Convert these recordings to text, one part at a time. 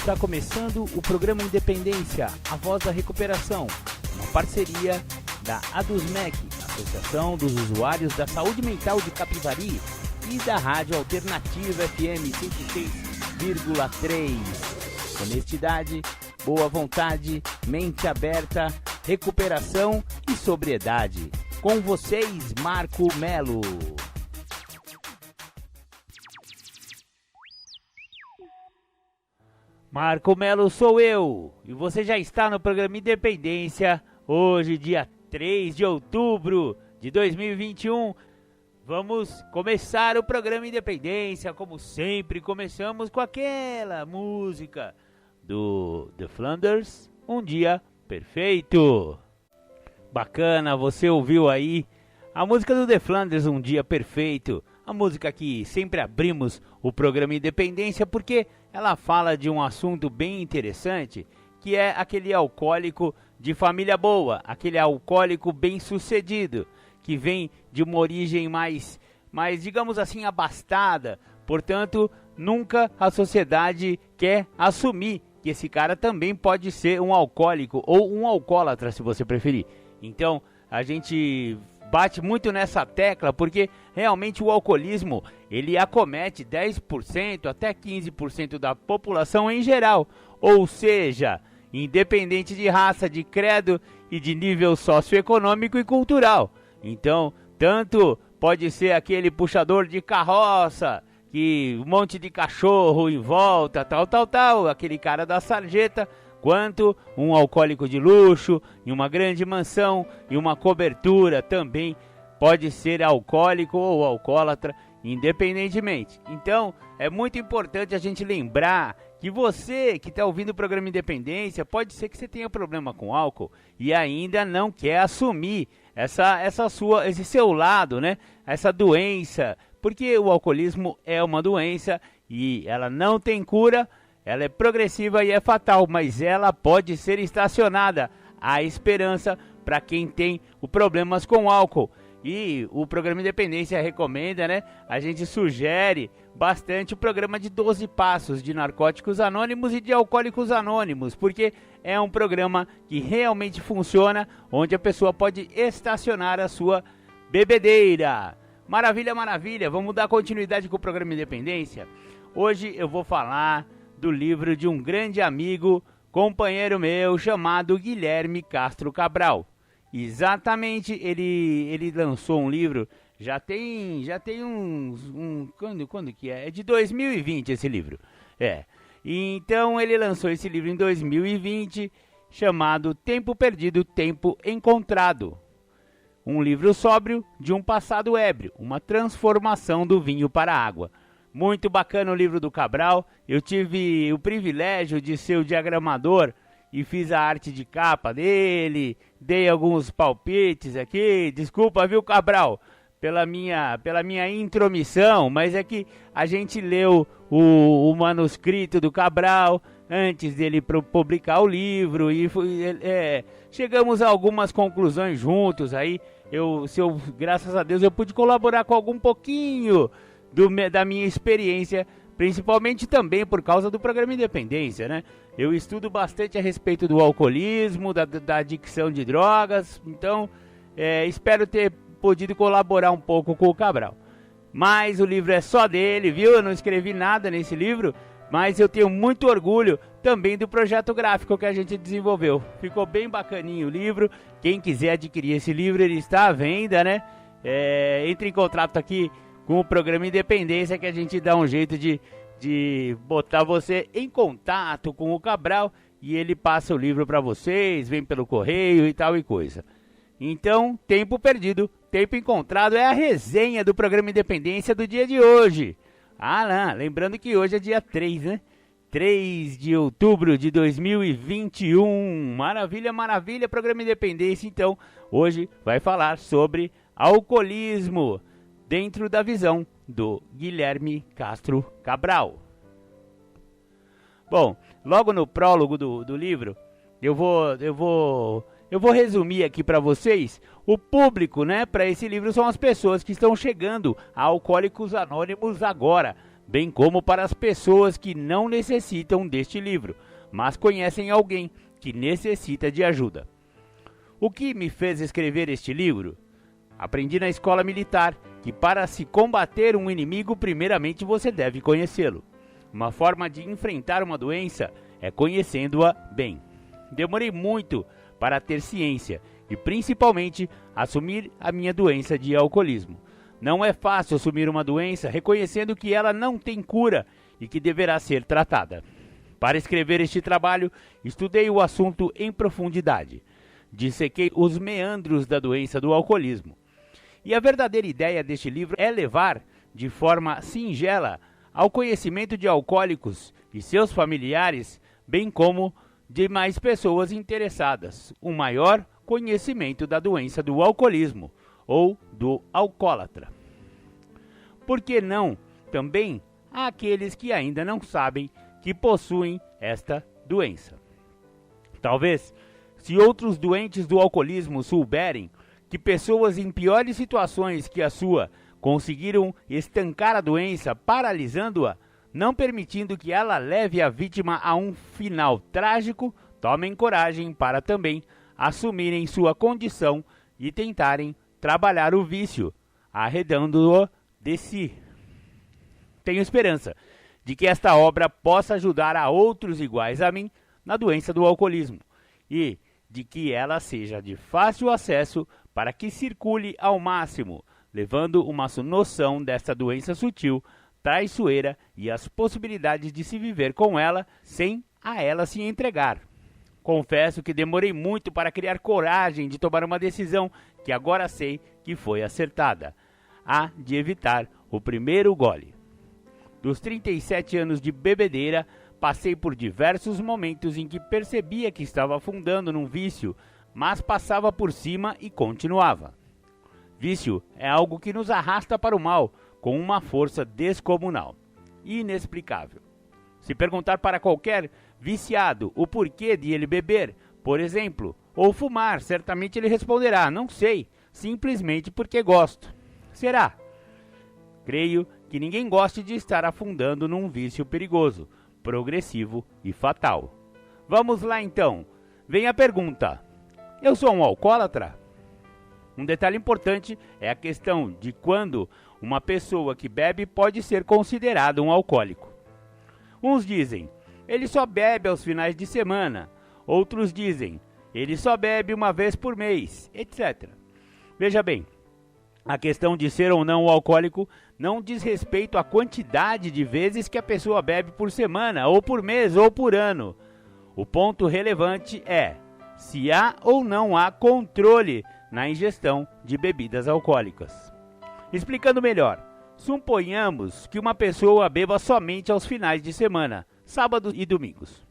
Está começando o programa Independência, a voz da recuperação, uma parceria da ADUSMEC, Associação dos Usuários da Saúde Mental de Capivari, e da Rádio Alternativa FM 106,3. Honestidade, boa vontade, mente aberta, recuperação e sobriedade. Com vocês, Marco Melo. Marco Melo sou eu, e você já está no programa Independência, hoje dia 3 de outubro de 2021. Vamos começar o programa Independência, como sempre começamos com aquela música do The Flanders, Um Dia Perfeito. Bacana, você ouviu aí a música do The Flanders, Um Dia Perfeito, a música que sempre abrimos o programa Independência porque ela fala de um assunto bem interessante, que é aquele alcoólico de família boa, aquele alcoólico bem sucedido, que vem de uma origem mais, digamos assim, abastada. Portanto, nunca a sociedade quer assumir que esse cara também pode ser um alcoólico ou um alcoólatra, se você preferir. Então, a gente bate muito nessa tecla porque realmente o alcoolismo, ele acomete 10% até 15% da população em geral. Ou seja, independente de raça, de credo e de nível socioeconômico e cultural. Então, tanto pode ser aquele puxador de carroça, que um monte de cachorro em volta, tal, aquele cara da sarjeta, quanto um alcoólico de luxo, em uma grande mansão, e uma cobertura também pode ser alcoólico ou alcoólatra, independentemente. Então, é muito importante a gente lembrar que você que está ouvindo o programa Independência, pode ser que você tenha problema com álcool e ainda não quer assumir esse seu lado, né? Essa doença, porque o alcoolismo é uma doença e ela não tem cura, ela é progressiva e é fatal, mas ela pode ser estacionada. Há esperança para quem tem problemas com álcool. E o programa Independência recomenda, né? A gente sugere bastante o programa de 12 passos de Narcóticos Anônimos e de Alcoólicos Anônimos, porque é um programa que realmente funciona, onde a pessoa pode estacionar a sua bebedeira. Maravilha, maravilha! Vamos dar continuidade com o programa Independência. Hoje eu vou falar do livro de um grande amigo, companheiro meu, chamado Guilherme Castro Cabral. Exatamente, ele lançou um livro, já tem quando que é? É de 2020 esse livro, Então ele lançou esse livro em 2020, chamado Tempo Perdido, Tempo Encontrado. Um livro sóbrio de um passado ébrio, uma transformação do vinho para a água. Muito bacana o livro do Cabral, eu tive o privilégio de ser o diagramador e fiz a arte de capa dele, dei alguns palpites aqui, desculpa, viu, Cabral, pela minha intromissão, mas é que a gente leu o manuscrito do Cabral antes dele publicar o livro e chegamos a algumas conclusões juntos aí, graças a Deus eu pude colaborar com algum pouquinho da minha experiência, principalmente também por causa do programa Independência, né? Eu estudo bastante a respeito do alcoolismo, da adicção de drogas, então espero ter podido colaborar um pouco com o Cabral. Mas o livro é só dele, viu? Eu não escrevi nada nesse livro, mas eu tenho muito orgulho também do projeto gráfico que a gente desenvolveu. Ficou bem bacaninho o livro, quem quiser adquirir esse livro, ele está à venda, né? Entre em contato aqui com o programa Independência que a gente dá um jeito de botar você em contato com o Cabral e ele passa o livro para vocês, vem pelo correio e tal e coisa. Então, Tempo Perdido, Tempo Encontrado é a resenha do programa Independência do dia de hoje. Lembrando que hoje é dia 3, né? 3 de outubro de 2021. Maravilha, maravilha, programa Independência. Então, hoje vai falar sobre alcoolismo dentro da visão do Guilherme Castro Cabral. Bom, logo no prólogo do livro, eu vou resumir aqui para vocês. O público, né, para esse livro são as pessoas que estão chegando a Alcoólicos Anônimos agora, bem como para as pessoas que não necessitam deste livro, mas conhecem alguém que necessita de ajuda. O que me fez escrever este livro? Aprendi na escola militar que para se combater um inimigo, primeiramente você deve conhecê-lo. Uma forma de enfrentar uma doença é conhecendo-a bem. Demorei muito para ter ciência e principalmente assumir a minha doença de alcoolismo. Não é fácil assumir uma doença reconhecendo que ela não tem cura e que deverá ser tratada. Para escrever este trabalho, estudei o assunto em profundidade. Dissequei os meandros da doença do alcoolismo. E a verdadeira ideia deste livro é levar, de forma singela, ao conhecimento de alcoólicos e seus familiares, bem como de mais pessoas interessadas, um maior conhecimento da doença do alcoolismo ou do alcoólatra. Por que não também àqueles que ainda não sabem que possuem esta doença? Talvez, se outros doentes do alcoolismo souberem que pessoas em piores situações que a sua conseguiram estancar a doença, paralisando-a, não permitindo que ela leve a vítima a um final trágico, tomem coragem para também assumirem sua condição e tentarem trabalhar o vício, arredando-o de si. Tenho esperança de que esta obra possa ajudar a outros iguais a mim na doença do alcoolismo e de que ela seja de fácil acesso para que circule ao máximo, levando uma noção desta doença sutil, traiçoeira e as possibilidades de se viver com ela sem a ela se entregar. Confesso que demorei muito para criar coragem de tomar uma decisão que agora sei que foi acertada, a de evitar o primeiro gole. Dos 37 anos de bebedeira, passei por diversos momentos em que percebia que estava afundando num vício, mas passava por cima e continuava. Vício é algo que nos arrasta para o mal com uma força descomunal e inexplicável. Se perguntar para qualquer viciado o porquê de ele beber, por exemplo, ou fumar, certamente ele responderá: não sei, simplesmente porque gosto. Será? Creio que ninguém goste de estar afundando num vício perigoso, progressivo e fatal. Vamos lá então. Vem a pergunta: eu sou um alcoólatra? Um detalhe importante é a questão de quando uma pessoa que bebe pode ser considerada um alcoólico. Uns dizem: ele só bebe aos finais de semana. Outros dizem: ele só bebe uma vez por mês, etc. Veja bem, a questão de ser ou não um alcoólico não diz respeito à quantidade de vezes que a pessoa bebe por semana, ou por mês, ou por ano. O ponto relevante é se há ou não há controle na ingestão de bebidas alcoólicas. Explicando melhor, suponhamos que uma pessoa beba somente aos finais de semana, sábados e domingos.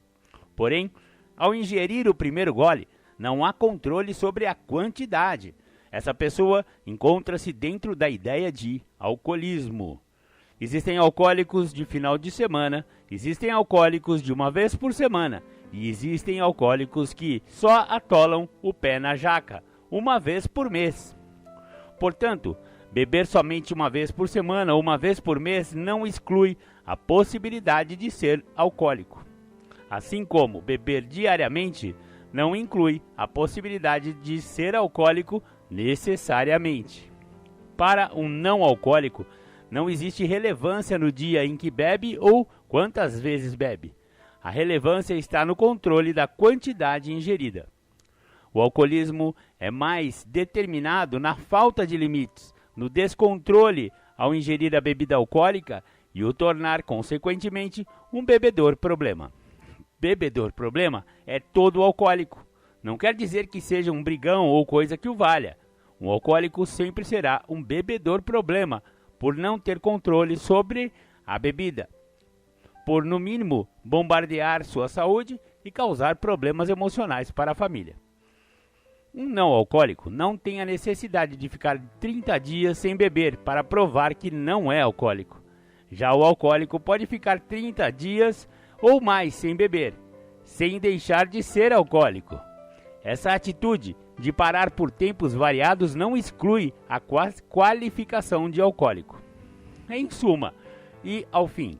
Porém, ao ingerir o primeiro gole, não há controle sobre a quantidade. Essa pessoa encontra-se dentro da ideia de alcoolismo. Existem alcoólicos de final de semana, existem alcoólicos de uma vez por semana e existem alcoólicos que só atolam o pé na jaca, uma vez por mês. Portanto, beber somente uma vez por semana ou uma vez por mês não exclui a possibilidade de ser alcoólico. Assim como beber diariamente não inclui a possibilidade de ser alcoólico necessariamente. Para um não alcoólico, não existe relevância no dia em que bebe ou quantas vezes bebe. A relevância está no controle da quantidade ingerida. O alcoolismo é mais determinado na falta de limites, no descontrole ao ingerir a bebida alcoólica e o tornar, consequentemente, um bebedor problema. Bebedor problema é todo alcoólico. Não quer dizer que seja um brigão ou coisa que o valha. Um alcoólico sempre será um bebedor problema, por não ter controle sobre a bebida, por, no mínimo, bombardear sua saúde e causar problemas emocionais para a família. Um não alcoólico não tem a necessidade de ficar 30 dias sem beber para provar que não é alcoólico. Já o alcoólico pode ficar 30 dias ou mais sem beber, sem deixar de ser alcoólico. Essa atitude de parar por tempos variados não exclui a qualificação de alcoólico. Em suma, E, ao fim,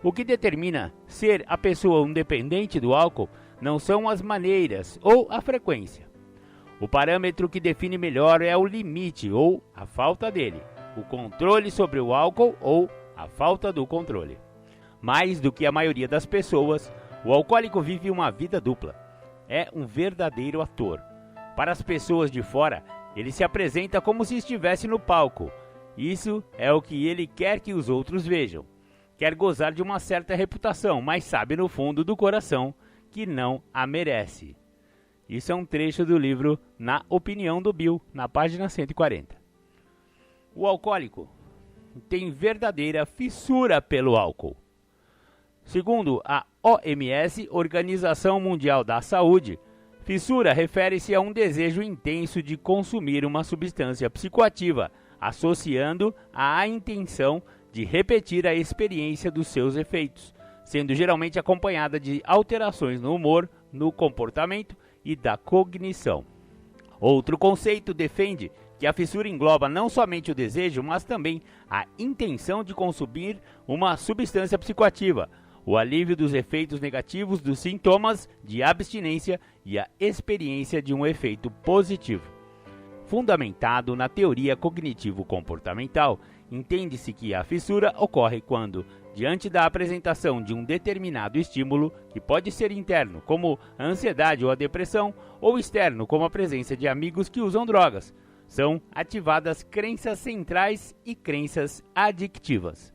o que determina ser a pessoa um dependente do álcool não são as maneiras ou a frequência. O parâmetro que define melhor é o limite ou a falta dele, o controle sobre o álcool ou a falta do controle. Mais do que a maioria das pessoas, o alcoólico vive uma vida dupla. É um verdadeiro ator. Para as pessoas de fora, ele se apresenta como se estivesse no palco. Isso é o que ele quer que os outros vejam. Quer gozar de uma certa reputação, mas sabe no fundo do coração que não a merece. Isso é um trecho do livro Na Opinião do Bill, na página 140. O alcoólico tem verdadeira fissura pelo álcool. Segundo a OMS, Organização Mundial da Saúde, fissura refere-se a um desejo intenso de consumir uma substância psicoativa, associando à intenção de repetir a experiência dos seus efeitos, sendo geralmente acompanhada de alterações no humor, no comportamento e da cognição. Outro conceito defende que a fissura engloba não somente o desejo, mas também a intenção de consumir uma substância psicoativa, o alívio dos efeitos negativos dos sintomas de abstinência e a experiência de um efeito positivo. Fundamentado na teoria cognitivo-comportamental, entende-se que a fissura ocorre quando, diante da apresentação de um determinado estímulo, que pode ser interno, como a ansiedade ou a depressão, ou externo, como a presença de amigos que usam drogas, são ativadas crenças centrais e crenças adictivas.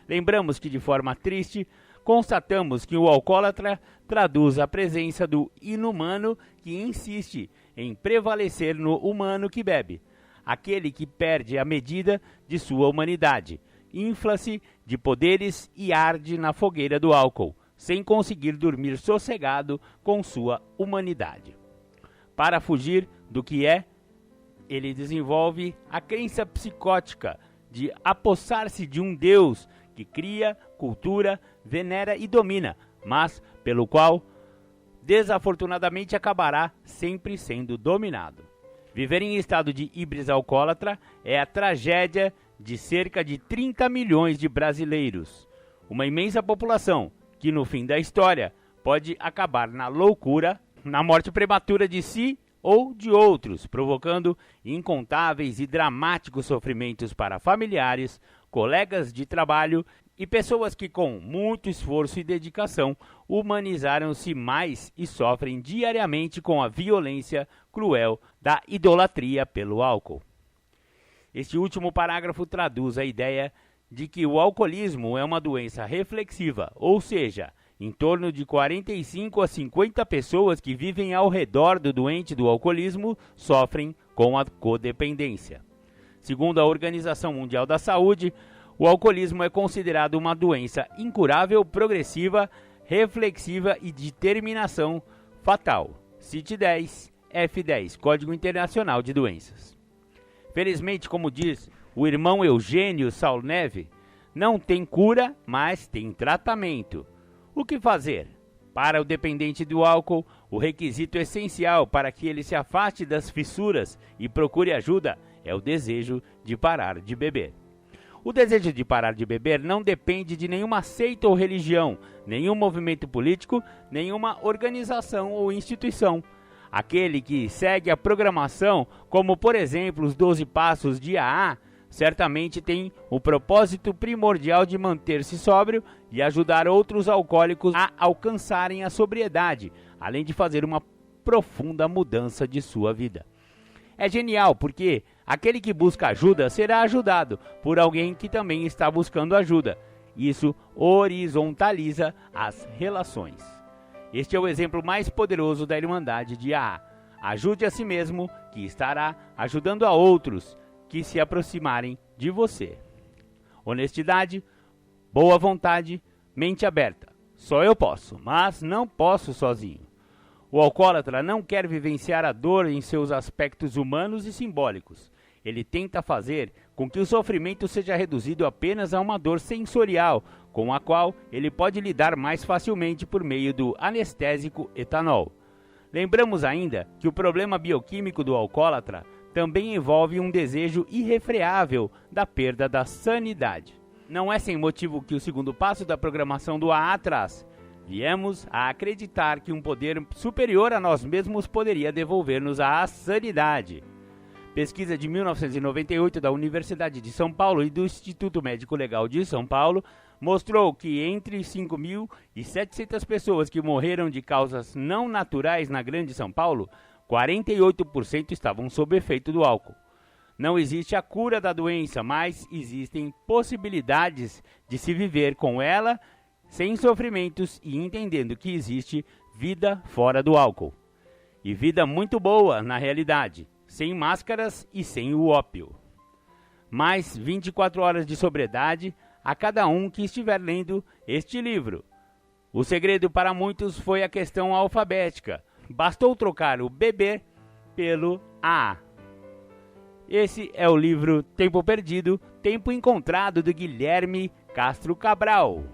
Lembramos que, de forma triste, constatamos que o alcoólatra traduz a presença do inumano que insiste em prevalecer no humano que bebe, aquele que perde a medida de sua humanidade, infla-se de poderes e arde na fogueira do álcool, sem conseguir dormir sossegado com sua humanidade. Para fugir do que é, ele desenvolve a crença psicótica de apossar-se de um Deus que cria, cultura, venera e domina, mas pelo qual, desafortunadamente, acabará sempre sendo dominado. Viver em estado de híbris alcoólatra é a tragédia de cerca de 30 milhões de brasileiros, uma imensa população que, no fim da história, pode acabar na loucura, na morte prematura de si ou de outros, provocando incontáveis e dramáticos sofrimentos para familiares, colegas de trabalho e pessoas que, com muito esforço e dedicação, humanizaram-se mais e sofrem diariamente com a violência cruel da idolatria pelo álcool. Este último parágrafo traduz a ideia de que o alcoolismo é uma doença reflexiva, ou seja, em torno de 45 a 50 pessoas que vivem ao redor do doente do alcoolismo sofrem com a codependência. Segundo a Organização Mundial da Saúde, o alcoolismo é considerado uma doença incurável, progressiva, reflexiva e de terminação fatal. CIT-10, F10, Código Internacional de Doenças. Felizmente, como diz o irmão Eugênio Salneve, não tem cura, mas tem tratamento. O que fazer? Para o dependente do álcool, o requisito essencial para que ele se afaste das fissuras e procure ajuda é o desejo de parar de beber. O desejo de parar de beber não depende de nenhuma seita ou religião, nenhum movimento político, nenhuma organização ou instituição. Aquele que segue a programação, como por exemplo os 12 Passos de AA, certamente tem o propósito primordial de manter-se sóbrio e ajudar outros alcoólicos a alcançarem a sobriedade, além de fazer uma profunda mudança de sua vida. É genial porque aquele que busca ajuda será ajudado por alguém que também está buscando ajuda. Isso horizontaliza as relações. Este é o exemplo mais poderoso da Irmandade de AA. Ajude a si mesmo, que estará ajudando a outros que se aproximarem de você. Honestidade, boa vontade, mente aberta. Só eu posso, mas não posso sozinho. O alcoólatra não quer vivenciar a dor em seus aspectos humanos e simbólicos. Ele tenta fazer com que o sofrimento seja reduzido apenas a uma dor sensorial, com a qual ele pode lidar mais facilmente por meio do anestésico etanol. Lembramos ainda que o problema bioquímico do alcoólatra também envolve um desejo irrefreável da perda da sanidade. Não é sem motivo que o segundo passo da programação do AA traz. Viemos a acreditar que um poder superior a nós mesmos poderia devolver-nos a sanidade. Pesquisa de 1998 da Universidade de São Paulo e do Instituto Médico Legal de São Paulo mostrou que entre 5.700 pessoas que morreram de causas não naturais na Grande São Paulo, 48% estavam sob efeito do álcool. Não existe a cura da doença, mas existem possibilidades de se viver com ela sem sofrimentos e entendendo que existe vida fora do álcool. E vida muito boa, na realidade, sem máscaras e sem o ópio. Mais 24 horas de sobriedade a cada um que estiver lendo este livro. O segredo para muitos foi a questão alfabética. Bastou trocar o beber pelo A. Esse é o livro Tempo Perdido, Tempo Encontrado, de Guilherme Castro Cabral.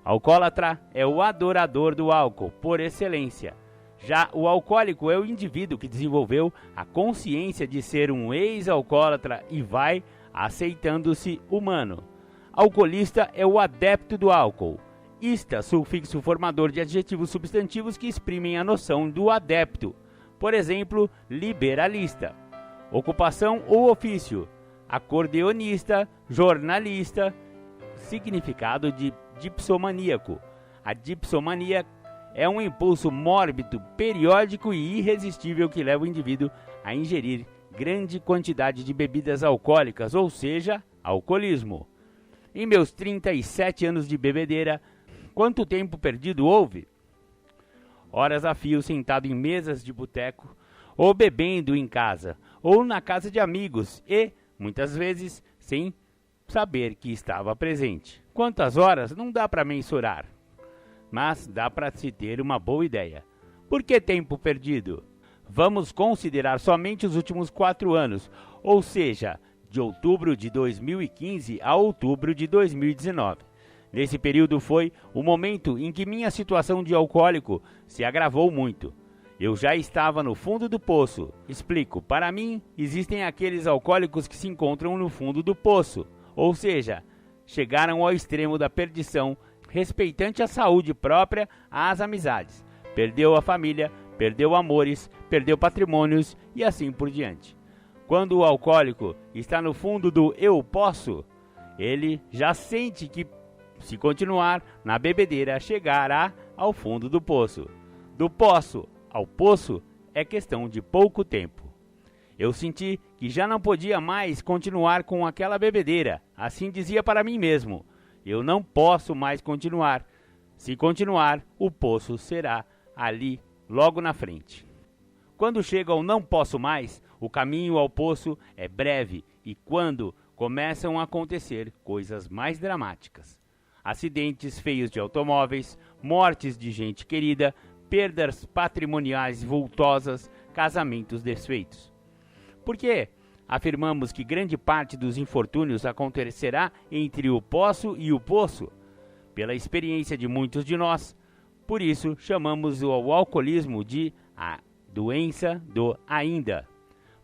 Alcoólatra é o adorador do álcool, por excelência. Já o alcoólico é o indivíduo que desenvolveu a consciência de ser um ex-alcoólatra e vai aceitando-se humano. Alcoolista é o adepto do álcool. Ista, sufixo formador de adjetivos substantivos que exprimem a noção do adepto. Por exemplo, liberalista. Ocupação ou ofício: acordeonista, jornalista. Significado de dipsomaníaco. A dipsomania é um impulso mórbido, periódico e irresistível que leva o indivíduo a ingerir grande quantidade de bebidas alcoólicas, ou seja, alcoolismo. Em meus 37 anos de bebedeira, quanto tempo perdido houve? Horas a fio sentado em mesas de boteco, ou bebendo em casa, ou na casa de amigos e, muitas vezes, sem saber que estava presente. Quantas horas não dá para mensurar, mas dá para se ter uma boa ideia. Por que tempo perdido? Vamos considerar somente os últimos 4 anos, ou seja, de outubro de 2015 a outubro de 2019. Nesse período foi o momento em que minha situação de alcoólico se agravou muito. Eu já estava no fundo do poço. Explico, para mim, existem aqueles alcoólicos que se encontram no fundo do poço, ou seja, chegaram ao extremo da perdição, respeitante a saúde própria, às amizades. Perdeu a família, perdeu amores, perdeu patrimônios e assim por diante. Quando o alcoólico está no fundo do eu posso, ele já sente que, se continuar na bebedeira, chegará ao fundo do poço. Do poço ao poço é questão de pouco tempo. Eu senti que já não podia mais continuar com aquela bebedeira. Assim dizia para mim mesmo: eu não posso mais continuar. Se continuar, o poço será ali, logo na frente. Quando chega ao não posso mais, o caminho ao poço é breve e quando começam a acontecer coisas mais dramáticas. Acidentes feios de automóveis, mortes de gente querida, perdas patrimoniais vultosas, casamentos desfeitos. Por que afirmamos que grande parte dos infortúnios acontecerá entre o poço e o poço? Pela experiência de muitos de nós. Por isso, chamamos o alcoolismo de a doença do ainda.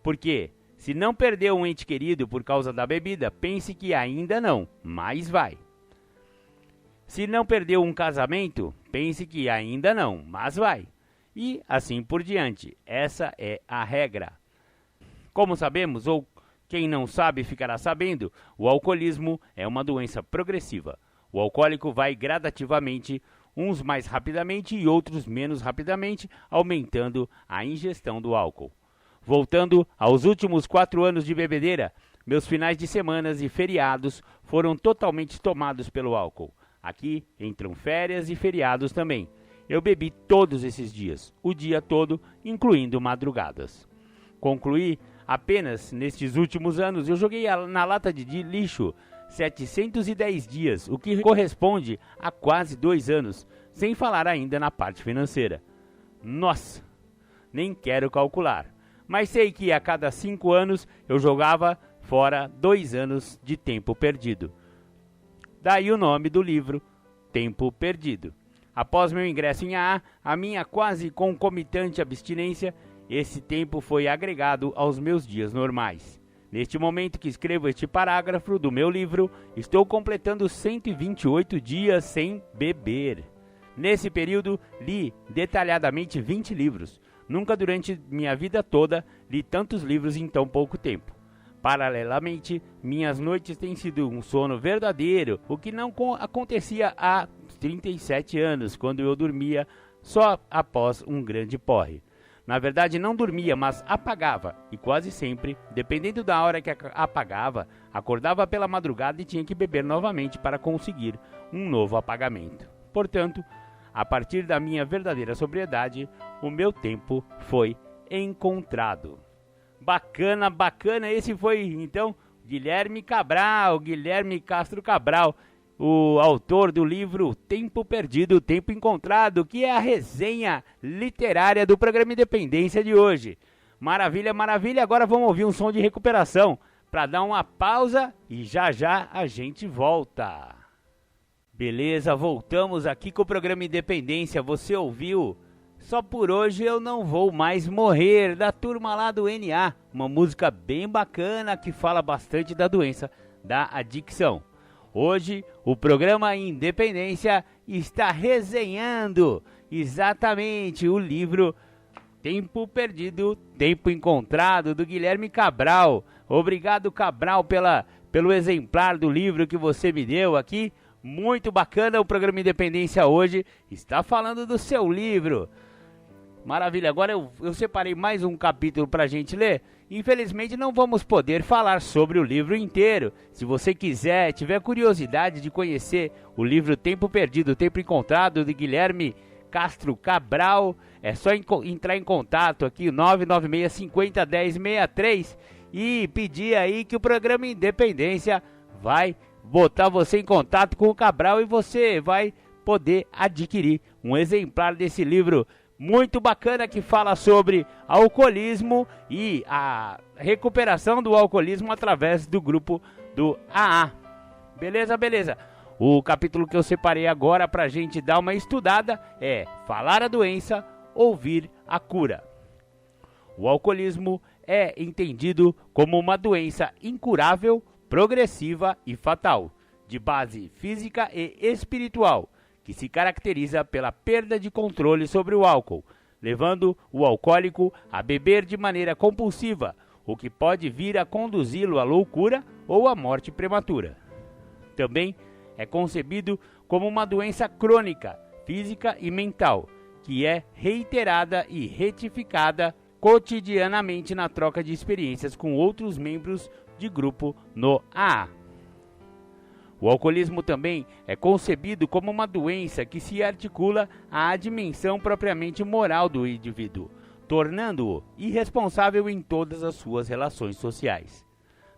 Porque, se não perdeu um ente querido por causa da bebida, pense que ainda não, mas vai. Se não perdeu um casamento, pense que ainda não, mas vai. E assim por diante. Essa é a regra. Como sabemos, ou quem não sabe ficará sabendo, o alcoolismo é uma doença progressiva. O alcoólico vai gradativamente, uns mais rapidamente e outros menos rapidamente, aumentando a ingestão do álcool. Voltando aos últimos 4 anos de bebedeira, meus finais de semanas e feriados foram totalmente tomados pelo álcool. Aqui entram férias e feriados também. Eu bebi todos esses dias, o dia todo, incluindo madrugadas. Concluí apenas nestes últimos anos, eu joguei na lata de lixo 710 dias, o que corresponde a quase 2 anos, sem falar ainda na parte financeira. Nossa, nem quero calcular, mas sei que a cada 5 anos eu jogava fora 2 anos de tempo perdido. Daí o nome do livro, Tempo Perdido. Após meu ingresso em AA, a minha quase concomitante abstinência, esse tempo foi agregado aos meus dias normais. Neste momento que escrevo este parágrafo do meu livro, estou completando 128 dias sem beber. Nesse período, li detalhadamente 20 livros. Nunca durante minha vida toda li tantos livros em tão pouco tempo. Paralelamente, minhas noites têm sido um sono verdadeiro, o que não acontecia há 37 anos, quando eu dormia só após um grande porre. Na verdade, não dormia, mas apagava, e quase sempre, dependendo da hora que apagava, acordava pela madrugada e tinha que beber novamente para conseguir um novo apagamento. Portanto, a partir da minha verdadeira sobriedade, o meu tempo foi encontrado. Bacana, bacana, esse foi então Guilherme Castro Cabral, o autor do livro Tempo Perdido, Tempo Encontrado, que é a resenha literária do programa Independência de hoje. Maravilha, maravilha, agora vamos ouvir um som de recuperação para dar uma pausa e já já a gente volta. Beleza, voltamos aqui com o programa Independência, você ouviu? Só por hoje eu não vou mais morrer, da turma lá do NA, uma música bem bacana que fala bastante da doença da adicção. Hoje o programa Independência está resenhando exatamente o livro Tempo Perdido, Tempo Encontrado, do Guilherme Cabral. Obrigado, Cabral, pelo exemplar do livro que você me deu aqui. Muito bacana, o programa Independência hoje está falando do seu livro. Maravilha, agora eu separei mais um capítulo para a gente ler. Infelizmente não vamos poder falar sobre o livro inteiro. Se você quiser, tiver curiosidade de conhecer o livro Tempo Perdido, Tempo Encontrado, de Guilherme Castro Cabral, é só entrar em contato aqui, 996 50 10 63, e pedir aí que o programa Independência vai botar você em contato com o Cabral e você vai poder adquirir um exemplar desse livro muito bacana que fala sobre alcoolismo e a recuperação do alcoolismo através do grupo do AA. Beleza, beleza. O capítulo que eu separei agora para a gente dar uma estudada é Falar a Doença, Ouvir a Cura. O alcoolismo é entendido como uma doença incurável, progressiva e fatal, de base física e espiritual, que se caracteriza pela perda de controle sobre o álcool, levando o alcoólico a beber de maneira compulsiva, o que pode vir a conduzi-lo à loucura ou à morte prematura. Também é concebido como uma doença crônica, física e mental, que é reiterada e retificada cotidianamente na troca de experiências com outros membros de grupo no AA. O alcoolismo também é concebido como uma doença que se articula à dimensão propriamente moral do indivíduo, tornando-o irresponsável em todas as suas relações sociais.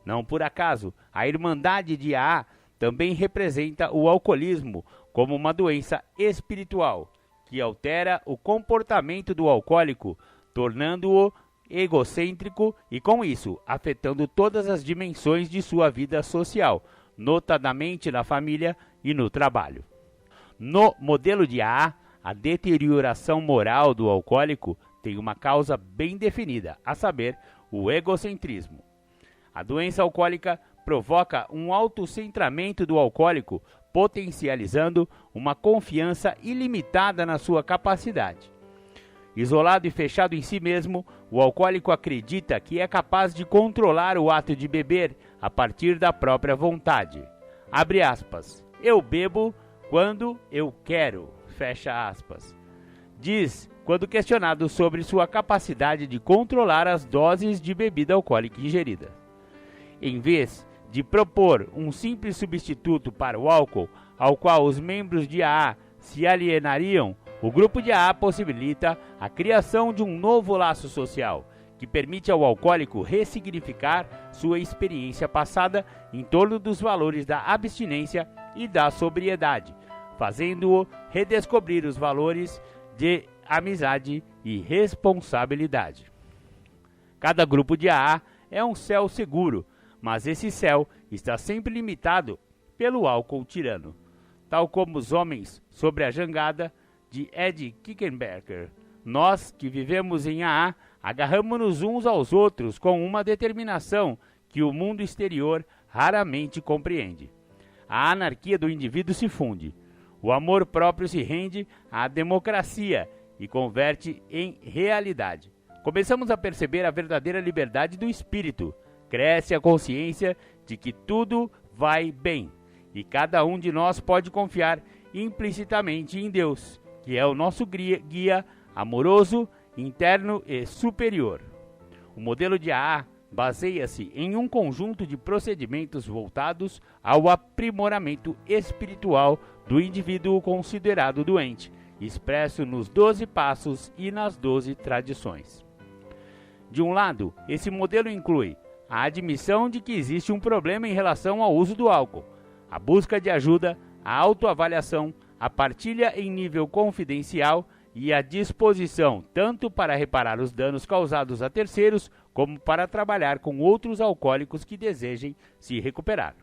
Não por acaso, a Irmandade de AA também representa o alcoolismo como uma doença espiritual, que altera o comportamento do alcoólico, tornando-o egocêntrico e, com isso, afetando todas as dimensões de sua vida social, notadamente na família e no trabalho. No modelo de AA, a deterioração moral do alcoólico tem uma causa bem definida, a saber, o egocentrismo. A doença alcoólica provoca um autocentramento do alcoólico, potencializando uma confiança ilimitada na sua capacidade. Isolado e fechado em si mesmo, o alcoólico acredita que é capaz de controlar o ato de beber a partir da própria vontade. Abre aspas. Eu bebo quando eu quero. Fecha aspas. Diz quando questionado sobre sua capacidade de controlar as doses de bebida alcoólica ingerida. Em vez de propor um simples substituto para o álcool, ao qual os membros de AA se alienariam, o grupo de AA possibilita a criação de um novo laço social, que permite ao alcoólico ressignificar sua experiência passada em torno dos valores da abstinência e da sobriedade, fazendo-o redescobrir os valores de amizade e responsabilidade. Cada grupo de AA é um céu seguro, mas esse céu está sempre limitado pelo álcool tirano, tal como os homens sobre a jangada de Ed Kickenberger. Nós que vivemos em AA agarramos-nos uns aos outros com uma determinação que o mundo exterior raramente compreende. A anarquia do indivíduo se funde. O amor próprio se rende à democracia e converte em realidade. Começamos a perceber a verdadeira liberdade do espírito. Cresce a consciência de que tudo vai bem e cada um de nós pode confiar implicitamente em Deus, que é o nosso guia amoroso, interno e superior. O modelo de AA baseia-se em um conjunto de procedimentos voltados ao aprimoramento espiritual do indivíduo considerado doente, expresso nos 12 passos e nas 12 tradições. De um lado, esse modelo inclui a admissão de que existe um problema em relação ao uso do álcool, a busca de ajuda, a autoavaliação, a partilha em nível confidencial e a disposição tanto para reparar os danos causados a terceiros, como para trabalhar com outros alcoólicos que desejem se recuperar.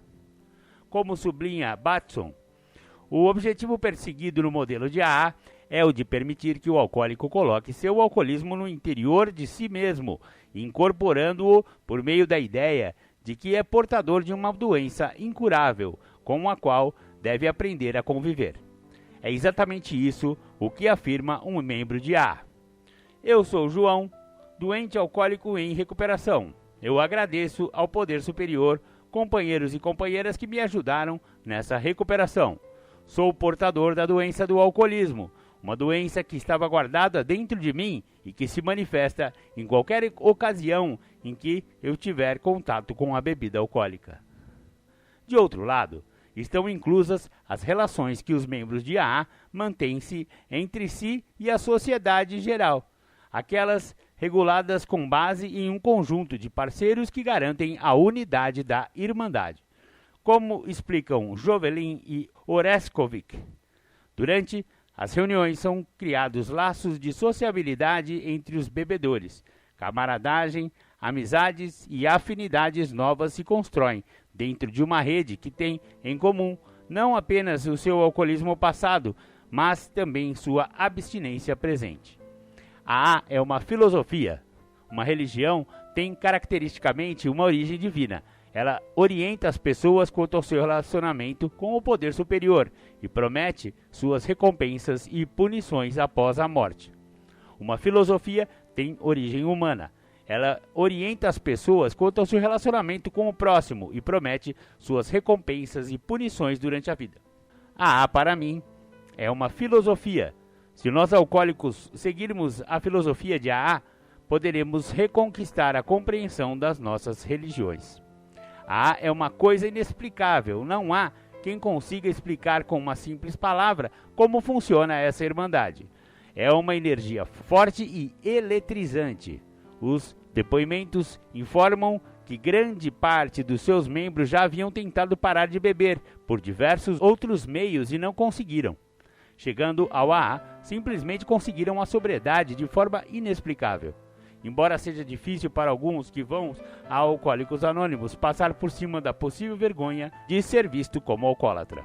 Como sublinha Batson, o objetivo perseguido no modelo de AA é o de permitir que o alcoólico coloque seu alcoolismo no interior de si mesmo, incorporando-o por meio da ideia de que é portador de uma doença incurável, com a qual deve aprender a conviver. É exatamente isso o que afirma um membro de AA. Eu sou João, doente alcoólico em recuperação. Eu agradeço ao Poder Superior, companheiros e companheiras que me ajudaram nessa recuperação. Sou portador da doença do alcoolismo, uma doença que estava guardada dentro de mim e que se manifesta em qualquer ocasião em que eu tiver contato com a bebida alcoólica. De outro lado, estão inclusas as relações que os membros de AA mantêm-se entre si e a sociedade em geral, aquelas reguladas com base em um conjunto de parceiros que garantem a unidade da Irmandade. Como explicam Jovelin e Oreskovic, durante as reuniões são criados laços de sociabilidade entre os bebedores, camaradagem, amizades e afinidades novas se constroem dentro de uma rede que tem em comum não apenas o seu alcoolismo passado, mas também sua abstinência presente. A AA é uma filosofia. Uma religião tem caracteristicamente uma origem divina. Ela orienta as pessoas quanto ao seu relacionamento com o poder superior e promete suas recompensas e punições após a morte. Uma filosofia tem origem humana. Ela orienta as pessoas quanto ao seu relacionamento com o próximo e promete suas recompensas e punições durante a vida. A AA, para mim, é uma filosofia. Se nós alcoólicos seguirmos a filosofia de AA, poderemos reconquistar a compreensão das nossas religiões. A AA é uma coisa inexplicável. Não há quem consiga explicar com uma simples palavra como funciona essa irmandade. É uma energia forte e eletrizante. Os depoimentos informam que grande parte dos seus membros já haviam tentado parar de beber por diversos outros meios e não conseguiram. Chegando ao AA, simplesmente conseguiram a sobriedade de forma inexplicável. Embora seja difícil para alguns que vão a Alcoólicos Anônimos passar por cima da possível vergonha de ser visto como alcoólatra.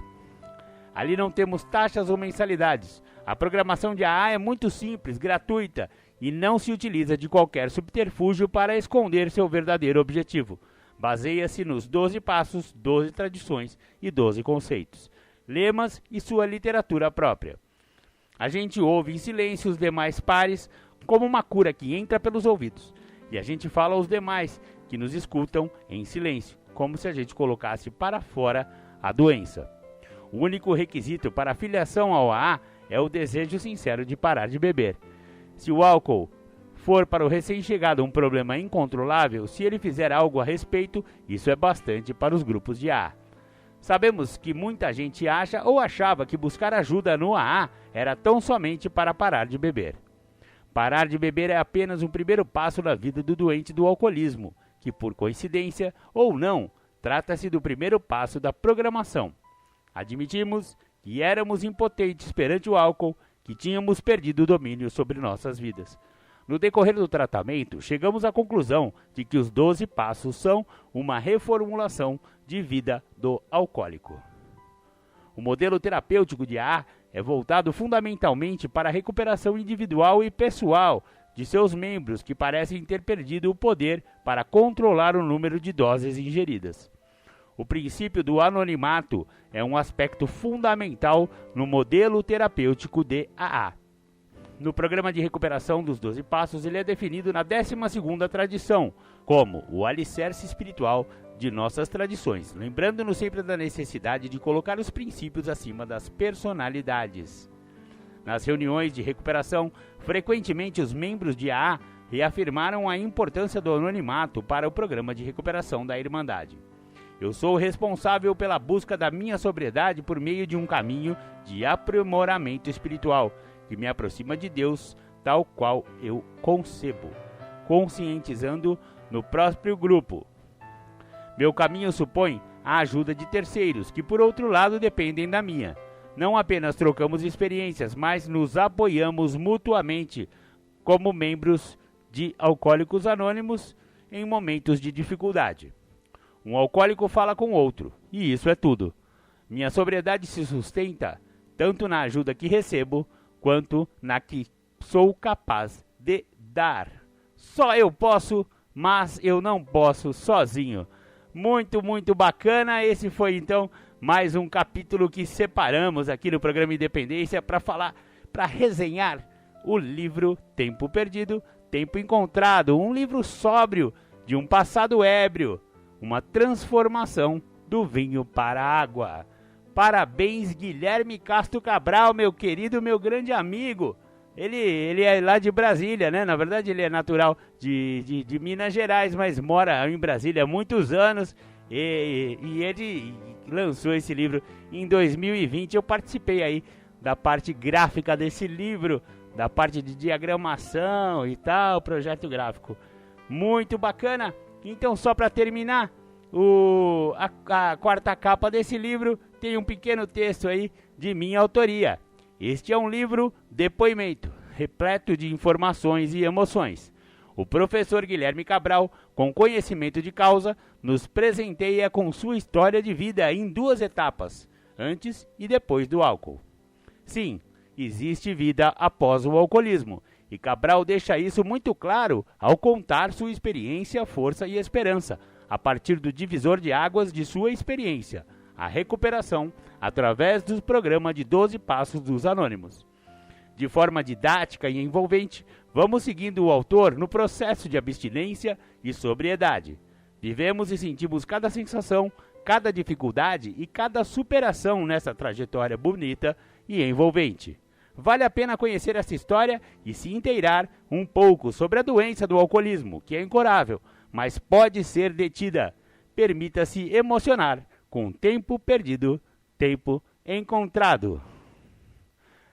Ali não temos taxas ou mensalidades. A programação de AA é muito simples, gratuita e não se utiliza de qualquer subterfúgio para esconder seu verdadeiro objetivo. Baseia-se nos 12 passos, 12 tradições e 12 conceitos, lemas e sua literatura própria. A gente ouve em silêncio os demais pares como uma cura que entra pelos ouvidos, e a gente fala aos demais que nos escutam em silêncio, como se a gente colocasse para fora a doença. O único requisito para a filiação ao AA é o desejo sincero de parar de beber. Se o álcool for para o recém-chegado um problema incontrolável, se ele fizer algo a respeito, isso é bastante para os grupos de AA. Sabemos que muita gente acha ou achava que buscar ajuda no AA era tão somente para parar de beber. Parar de beber é apenas um primeiro passo na vida do doente do alcoolismo, que por coincidência ou não, trata-se do primeiro passo da programação. Admitimos que éramos impotentes perante o álcool, que tínhamos perdido o domínio sobre nossas vidas. No decorrer do tratamento, chegamos à conclusão de que os 12 passos são uma reformulação de vida do alcoólico. O modelo terapêutico de AA é voltado fundamentalmente para a recuperação individual e pessoal de seus membros que parecem ter perdido o poder para controlar o número de doses ingeridas. O princípio do anonimato é um aspecto fundamental no modelo terapêutico de AA. No programa de recuperação dos 12 passos, ele é definido na 12ª tradição, como o alicerce espiritual de nossas tradições, lembrando-nos sempre da necessidade de colocar os princípios acima das personalidades. Nas reuniões de recuperação, frequentemente os membros de AA reafirmaram a importância do anonimato para o programa de recuperação da Irmandade. Eu sou responsável pela busca da minha sobriedade por meio de um caminho de aprimoramento espiritual, que me aproxima de Deus, tal qual eu concebo, conscientizando no próprio grupo. Meu caminho supõe a ajuda de terceiros, que por outro lado dependem da minha. Não apenas trocamos experiências, mas nos apoiamos mutuamente como membros de Alcoólicos Anônimos em momentos de dificuldade. Um alcoólico fala com outro, e isso é tudo. Minha sobriedade se sustenta tanto na ajuda que recebo, quanto na que sou capaz de dar. Só eu posso, mas eu não posso sozinho. Muito bacana. Esse foi então mais um capítulo que separamos aqui no programa Independência para resenhar o livro Tempo Perdido, Tempo Encontrado, um livro sóbrio de um passado ébrio, uma transformação do vinho para a água. Parabéns, Guilherme Castro Cabral, meu querido, meu grande amigo. Ele é lá de Brasília, né? Na verdade, ele é natural de Minas Gerais, mas mora em Brasília há muitos anos. E ele lançou esse livro em 2020. Eu participei aí da parte gráfica desse livro, da parte de diagramação e tal, projeto gráfico. Muito bacana. Então, só para terminar, a quarta capa desse livro tem um pequeno texto aí de minha autoria. Este é um livro depoimento, repleto de informações e emoções. O professor Guilherme Cabral, com conhecimento de causa, nos presenteia com sua história de vida em 2 etapas, antes e depois do álcool. Sim, existe vida após o alcoolismo, e Cabral deixa isso muito claro ao contar sua experiência, força e esperança, a partir do divisor de águas de sua experiência, a recuperação através do programa de 12 Passos dos Anônimos. De forma didática e envolvente, vamos seguindo o autor no processo de abstinência e sobriedade. Vivemos e sentimos cada sensação, cada dificuldade e cada superação nessa trajetória bonita e envolvente. Vale a pena conhecer essa história e se inteirar um pouco sobre a doença do alcoolismo, que é incurável, mas pode ser detida. Permita-se emocionar com tempo perdido, tempo encontrado.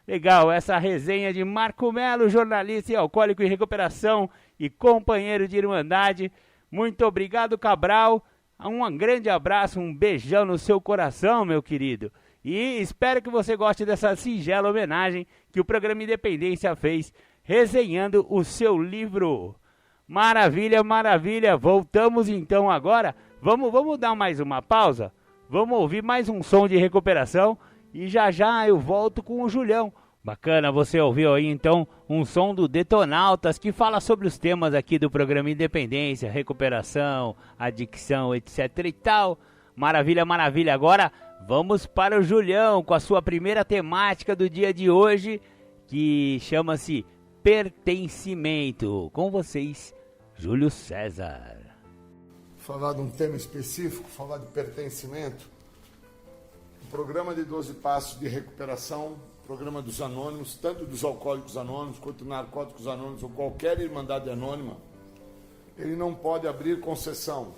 Legal, essa resenha de Marco Melo, jornalista e alcoólico em recuperação e companheiro de Irmandade. Muito obrigado, Cabral. Um grande abraço, um beijão no seu coração, meu querido. E espero que você goste dessa singela homenagem que o programa Independência fez, resenhando o seu livro. Maravilha, maravilha. Voltamos então agora. Vamos dar mais uma pausa? Vamos ouvir mais um som de recuperação e já eu volto com o Julião. Bacana, você ouviu aí então um som do Detonautas que fala sobre os temas aqui do programa Independência, recuperação, adicção, etc e tal. Maravilha, maravilha. Agora vamos para o Julião com a sua primeira temática do dia de hoje, que chama-se pertencimento. Com vocês, Júlio César. Falar de um tema específico, falar de pertencimento. O programa de 12 Passos de Recuperação, programa dos Anônimos, tanto dos Alcoólicos Anônimos quanto Narcóticos Anônimos ou qualquer Irmandade Anônima, ele não pode abrir concessão.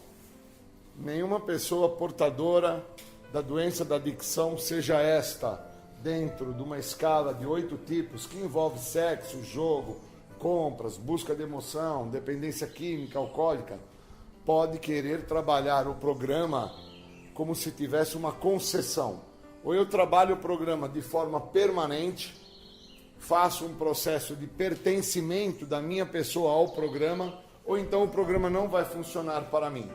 Nenhuma pessoa portadora da doença da adicção, seja esta dentro de uma escala de 8 tipos, que envolve sexo, jogo, compras, busca de emoção, dependência química, alcoólica, pode querer trabalhar o programa como se tivesse uma concessão. Ou eu trabalho o programa de forma permanente, faço um processo de pertencimento da minha pessoa ao programa, ou então o programa não vai funcionar para mim.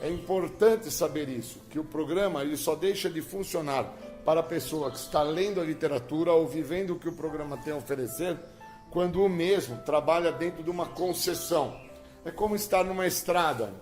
É importante saber isso, que o programa ele só deixa de funcionar para a pessoa que está lendo a literatura ou vivendo o que o programa tem a oferecer quando o mesmo trabalha dentro de uma concessão. É como estar numa estrada.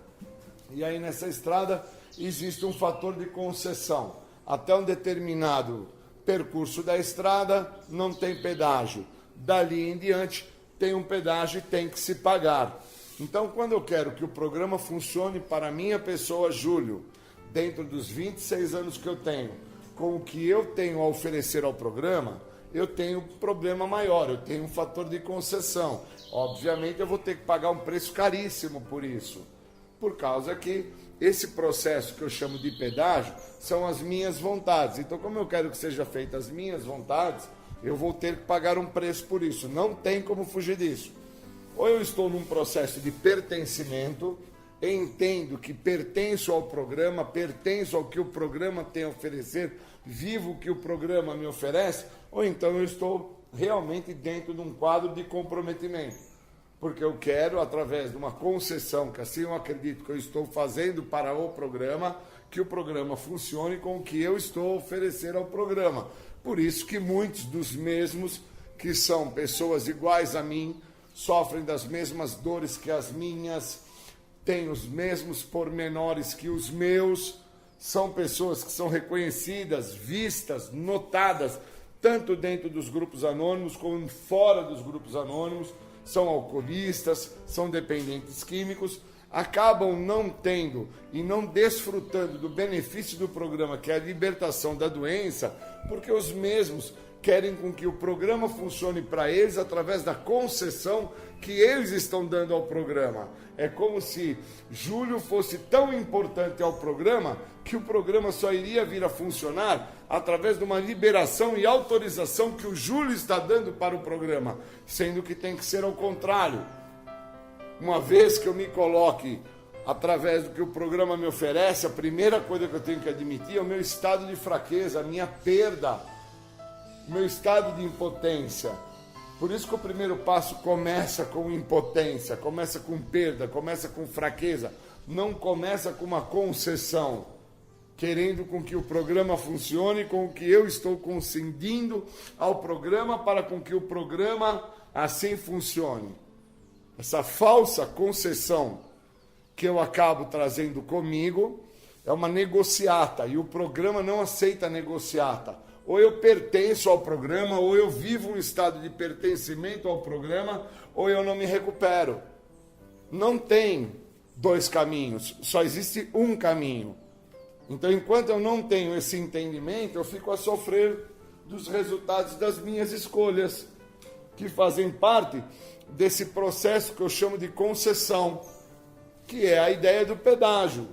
E aí nessa estrada existe um fator de concessão. Até um determinado percurso da estrada não tem pedágio. Dali em diante tem um pedágio e tem que se pagar. Então, quando eu quero que o programa funcione para a minha pessoa, Júlio, dentro dos 26 anos que eu tenho, com o que eu tenho a oferecer ao programa, eu tenho um problema maior, eu tenho um fator de concessão. Obviamente, eu vou ter que pagar um preço caríssimo por isso, por causa que esse processo que eu chamo de pedágio são as minhas vontades. Então, como eu quero que seja feita as minhas vontades, eu vou ter que pagar um preço por isso. Não tem como fugir disso. Ou eu estou num processo de pertencimento, entendo que pertenço ao programa, pertenço ao que o programa tem a oferecer, vivo o que o programa me oferece, ou então eu estou realmente dentro de um quadro de comprometimento. Porque eu quero, através de uma concessão, que assim eu acredito que eu estou fazendo para o programa, que o programa funcione com o que eu estou a oferecer ao programa. Por isso que muitos dos mesmos, que são pessoas iguais a mim, sofrem das mesmas dores que as minhas, têm os mesmos pormenores que os meus, são pessoas que são reconhecidas, vistas, notadas, tanto dentro dos grupos anônimos como fora dos grupos anônimos, são alcoolistas, são dependentes químicos, acabam não tendo e não desfrutando do benefício do programa, que é a libertação da doença, porque os mesmos querem com que o programa funcione para eles através da concessão que eles estão dando ao programa. É como se Júlio fosse tão importante ao programa que o programa só iria vir a funcionar através de uma liberação e autorização que o Júlio está dando para o programa, sendo que tem que ser ao contrário. Uma vez que eu me coloque através do que o programa me oferece, a primeira coisa que eu tenho que admitir é o meu estado de fraqueza, a minha perda, o meu estado de impotência. Por isso que o primeiro passo começa com impotência, começa com perda, começa com fraqueza, não começa com uma concessão, querendo com que o programa funcione, com o que eu estou concedendo ao programa para com que o programa assim funcione. Essa falsa concessão que eu acabo trazendo comigo é uma negociata, e o programa não aceita negociata. Ou eu pertenço ao programa, ou eu vivo um estado de pertencimento ao programa, ou eu não me recupero. Não tem dois caminhos, só existe um caminho. Então, enquanto eu não tenho esse entendimento, eu fico a sofrer dos resultados das minhas escolhas, que fazem parte desse processo que eu chamo de concessão, que é a ideia do pedágio.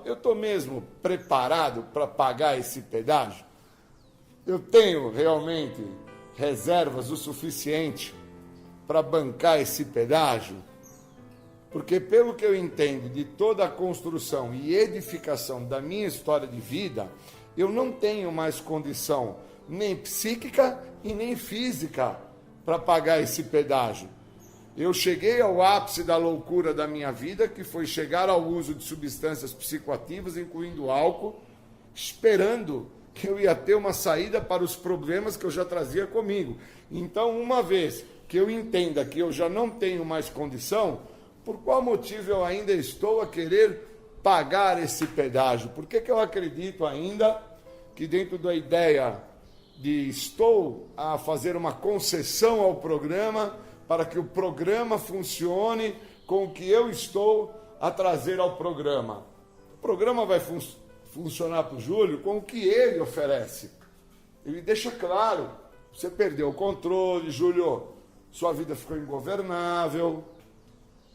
Eu estou mesmo preparado para pagar esse pedágio? Eu tenho realmente reservas o suficiente para bancar esse pedágio? Porque, pelo que eu entendo de toda a construção e edificação da minha história de vida, eu não tenho mais condição nem psíquica e nem física para pagar esse pedágio. Eu cheguei ao ápice da loucura da minha vida, que foi chegar ao uso de substâncias psicoativas, incluindo álcool, esperando que eu ia ter uma saída para os problemas que eu já trazia comigo. Então, uma vez que eu entenda que eu já não tenho mais condição, por qual motivo eu ainda estou a querer pagar esse pedágio? Por que eu acredito ainda que dentro da ideia de estou a fazer uma concessão ao programa para que o programa funcione com o que eu estou a trazer ao programa? O programa vai funcionar para o Júlio com o que ele oferece. Ele deixa claro, você perdeu o controle, Júlio, sua vida ficou ingovernável,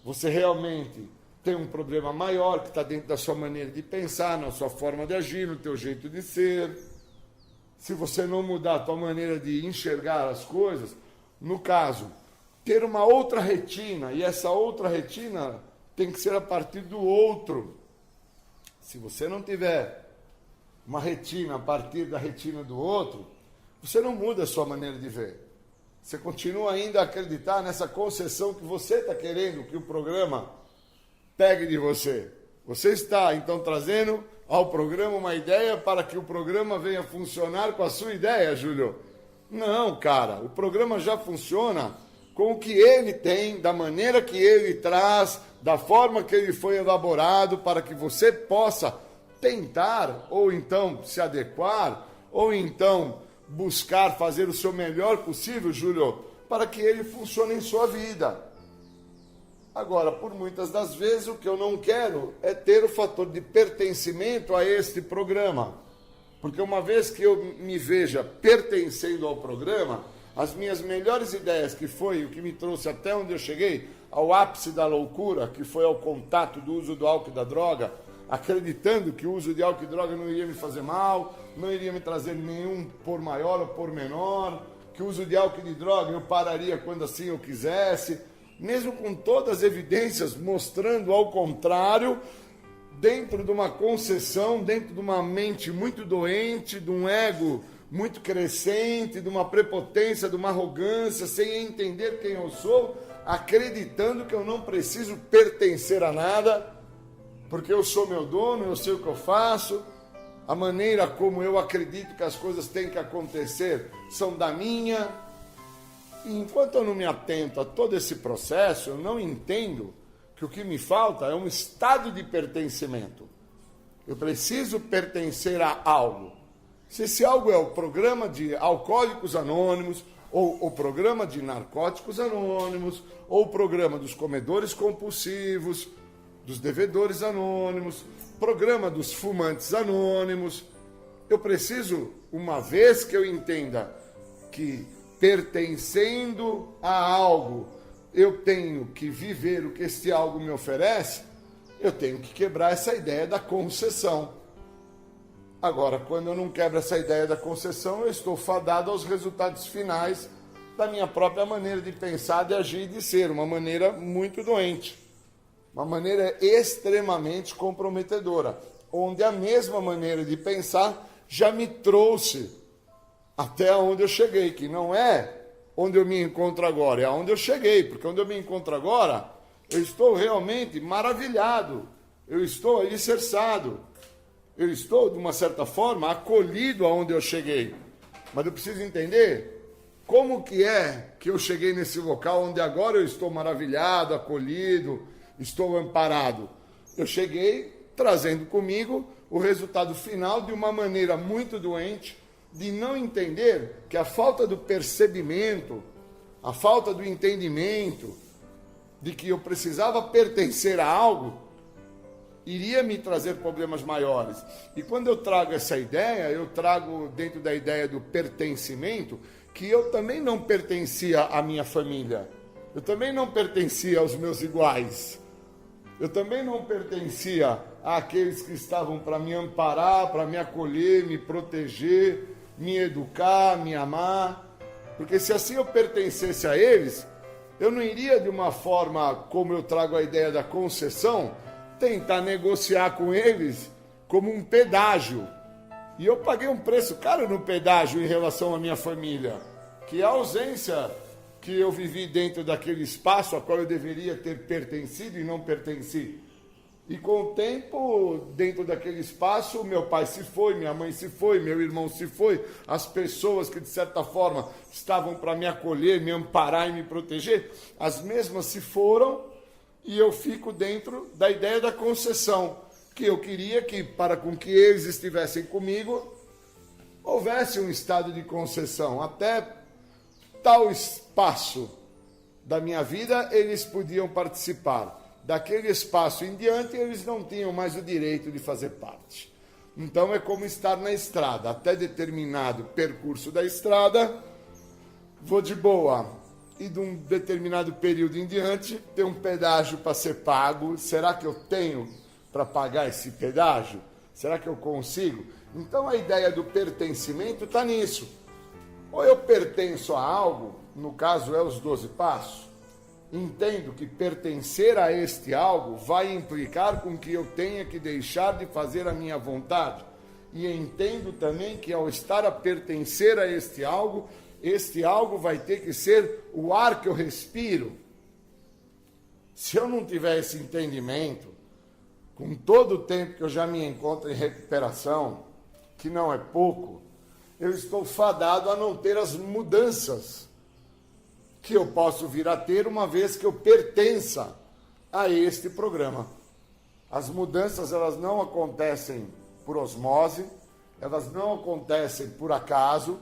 você realmente tem um problema maior que está dentro da sua maneira de pensar, na sua forma de agir, no teu jeito de ser. Se você não mudar a tua maneira de enxergar as coisas, no caso, ter uma outra retina, e essa outra retina tem que ser a partir do outro. Se você não tiver uma retina a partir da retina do outro, você não muda a sua maneira de ver. Você continua ainda a acreditar nessa concessão que você está querendo que o programa pegue de você. Você está, então, trazendo ao programa uma ideia para que o programa venha funcionar com a sua ideia, Júlio. Não, cara, o programa já funciona com o que ele tem, da maneira que ele traz, da forma que ele foi elaborado, para que você possa tentar, ou então se adequar, ou então buscar fazer o seu melhor possível, Júlio, para que ele funcione em sua vida. Agora, por muitas das vezes, o que eu não quero é ter o fator de pertencimento a este programa. Porque uma vez que eu me veja pertencendo ao programa, as minhas melhores ideias, que foi o que me trouxe até onde eu cheguei, ao ápice da loucura, que foi ao contato do uso do álcool e da droga, acreditando que o uso de álcool e droga não iria me fazer mal, não iria me trazer nenhum por maior ou por menor, que o uso de álcool e de droga eu pararia quando assim eu quisesse, mesmo com todas as evidências mostrando ao contrário, dentro de uma concessão, dentro de uma mente muito doente, de um ego muito crescente, de uma prepotência, de uma arrogância, sem entender quem eu sou, acreditando que eu não preciso pertencer a nada, porque eu sou meu dono, eu sei o que eu faço, a maneira como eu acredito que as coisas têm que acontecer são da minha. E enquanto eu não me atento a todo esse processo, eu não entendo que o que me falta é um estado de pertencimento. Eu preciso pertencer a algo. Se esse algo é o programa de Alcoólicos Anônimos, ou o programa de Narcóticos Anônimos, ou o programa dos comedores compulsivos, dos devedores anônimos, programa dos fumantes anônimos, eu preciso, uma vez que eu entenda que pertencendo a algo, eu tenho que viver o que este algo me oferece, eu tenho que quebrar essa ideia da concessão. Agora, quando eu não quebro essa ideia da concessão, eu estou fadado aos resultados finais da minha própria maneira de pensar, de agir e de ser, uma maneira muito doente, uma maneira extremamente comprometedora, onde a mesma maneira de pensar já me trouxe até onde eu cheguei, que não é onde eu me encontro agora, é onde eu cheguei, porque onde eu me encontro agora, eu estou realmente maravilhado, eu estou alicerçado, eu estou, de uma certa forma, acolhido aonde eu cheguei. Mas eu preciso entender como que é que eu cheguei nesse local onde agora eu estou maravilhado, acolhido, estou amparado. Eu cheguei trazendo comigo o resultado final de uma maneira muito doente, de não entender que a falta do percebimento, a falta do entendimento de que eu precisava pertencer a algo, iria me trazer problemas maiores. E quando eu trago essa ideia, eu trago dentro da ideia do pertencimento, que eu também não pertencia à minha família, eu também não pertencia aos meus iguais, eu também não pertencia àqueles que estavam para me amparar, para me acolher, me proteger, me educar, me amar, porque se assim eu pertencesse a eles, eu não iria de uma forma, como eu trago a ideia da concessão, tentar negociar com eles como um pedágio. E eu paguei um preço caro no pedágio em relação à minha família, que é a ausência que eu vivi dentro daquele espaço a qual eu deveria ter pertencido e não pertenci. E com o tempo, dentro daquele espaço, meu pai se foi, minha mãe se foi, meu irmão se foi, as pessoas que de certa forma estavam para me acolher, me amparar e me proteger, as mesmas se foram, e eu fico dentro da ideia da concessão, que eu queria que, para com que eles estivessem comigo, houvesse um estado de concessão. Até tal espaço da minha vida, eles podiam participar. Daquele espaço em diante, eles não tinham mais o direito de fazer parte. Então, é como estar na estrada. Até determinado percurso da estrada, vou de boa. E de um determinado período em diante, tem um pedágio para ser pago. Será que eu tenho para pagar esse pedágio? Será que eu consigo? Então, a ideia do pertencimento está nisso. Ou eu pertenço a algo, no caso é os 12 passos, entendo que pertencer a este algo vai implicar com que eu tenha que deixar de fazer a minha vontade. E entendo também que ao estar a pertencer a este algo vai ter que ser o ar que eu respiro. Se eu não tiver esse entendimento, com todo o tempo que eu já me encontro em recuperação, que não é pouco, eu estou fadado a não ter as mudanças que eu posso vir a ter uma vez que eu pertença a este programa. As mudanças, elas não acontecem por osmose, elas não acontecem por acaso.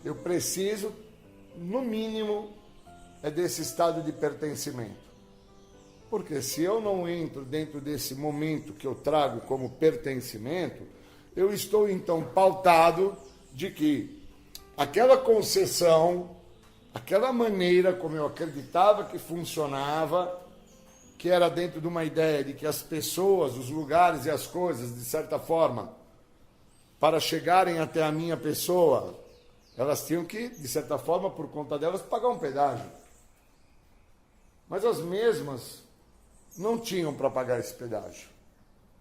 Eu preciso, no mínimo, desse estado de pertencimento. Porque se eu não entro dentro desse momento que eu trago como pertencimento, eu estou então pautado de que aquela concessão, aquela maneira como eu acreditava que funcionava, que era dentro de uma ideia de que as pessoas, os lugares e as coisas, de certa forma, para chegarem até a minha pessoa, elas tinham que, de certa forma, por conta delas, pagar um pedágio. Mas as mesmas não tinham para pagar esse pedágio.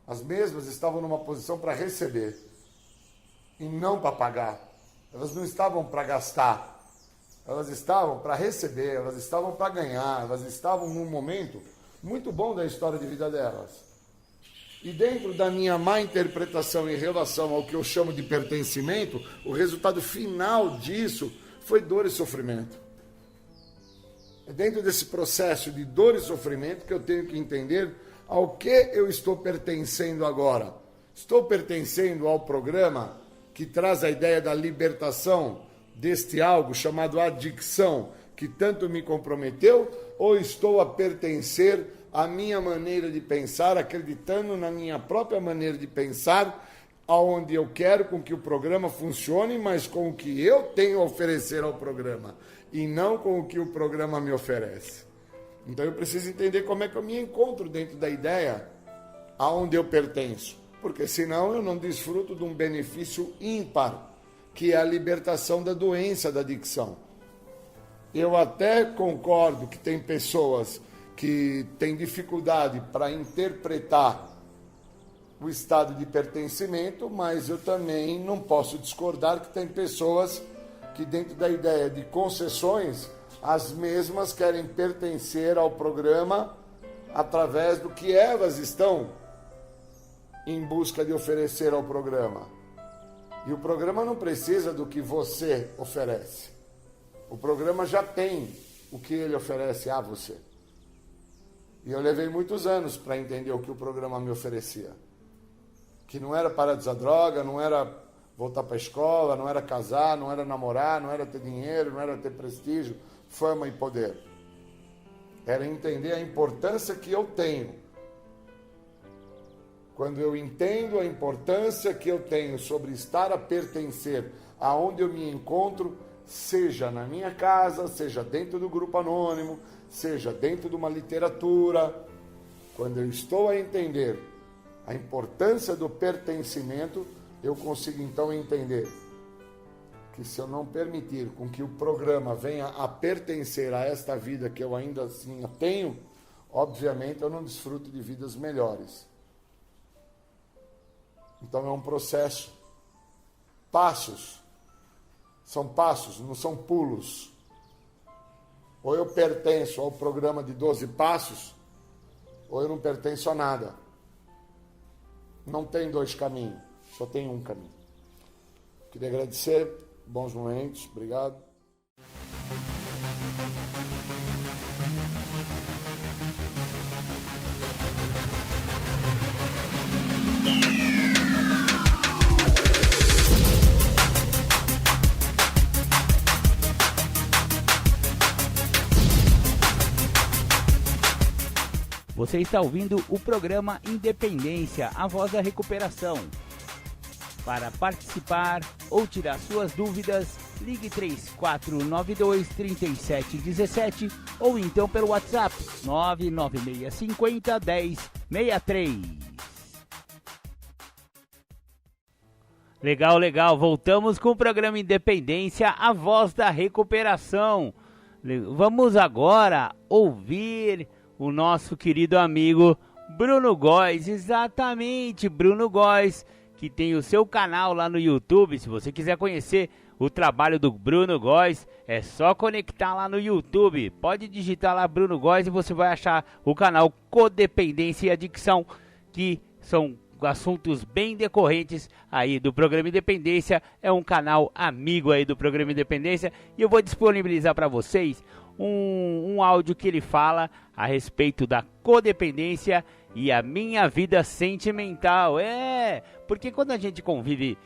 As mesmas estavam numa posição para receber e não para pagar. Elas não estavam para gastar. Elas estavam para receber, elas estavam para ganhar, elas estavam num momento muito bom da história de vida delas. E dentro da minha má interpretação em relação ao que eu chamo de pertencimento, o resultado final disso foi dor e sofrimento. É dentro desse processo de dor e sofrimento que eu tenho que entender ao que eu estou pertencendo agora. Estou pertencendo ao programa que traz a ideia da libertação deste algo chamado adicção, que tanto me comprometeu, ou estou a pertencer à minha maneira de pensar, acreditando na minha própria maneira de pensar, aonde eu quero com que o programa funcione, mas com o que eu tenho a oferecer ao programa, e não com o que o programa me oferece. Então eu preciso entender como é que eu me encontro dentro da ideia aonde eu pertenço, porque senão eu não desfruto de um benefício ímpar, que é a libertação da doença da adicção. Eu até concordo que tem pessoas que têm dificuldade para interpretar o estado de pertencimento, mas eu também não posso discordar que tem pessoas que, dentro da ideia de concessões, as mesmas querem pertencer ao programa através do que elas estão em busca de oferecer ao programa. E o programa não precisa do que você oferece. O programa já tem o que ele oferece a você. E eu levei muitos anos para entender o que o programa me oferecia. Que não era parar de usar droga, não era voltar para a escola, não era casar, não era namorar, não era ter dinheiro, não era ter prestígio, fama e poder. Era entender a importância que eu tenho. Quando eu entendo a importância que eu tenho sobre estar a pertencer aonde eu me encontro, seja na minha casa, seja dentro do grupo anônimo, seja dentro de uma literatura, quando eu estou a entender a importância do pertencimento, eu consigo então entender que se eu não permitir com que o programa venha a pertencer a esta vida que eu ainda assim tenho, obviamente eu não desfruto de vidas melhores. Então é um processo. Passos. São passos, não são pulos. Ou eu pertenço ao programa de 12 passos, ou eu não pertenço a nada. Não tem dois caminhos, só tem um caminho. Queria agradecer, bons momentos, obrigado. Você está ouvindo o programa Independência, a voz da recuperação. Para participar ou tirar suas dúvidas, ligue 3492-3717 ou então pelo WhatsApp 99650-1063. Legal, legal. Voltamos com o programa Independência, a voz da recuperação. Vamos agora ouvir o nosso querido amigo Bruno Góes, exatamente, Bruno Góes, que tem o seu canal lá no YouTube. Se você quiser conhecer o trabalho do Bruno Góes, é só conectar lá no YouTube. Pode digitar lá Bruno Góes e você vai achar o canal Codependência e Adicção, que são assuntos bem decorrentes aí do Programa Independência. É um canal amigo aí do Programa Independência e eu vou disponibilizar para vocês um áudio que ele fala a respeito da codependência e a minha vida sentimental. Porque quando a gente convive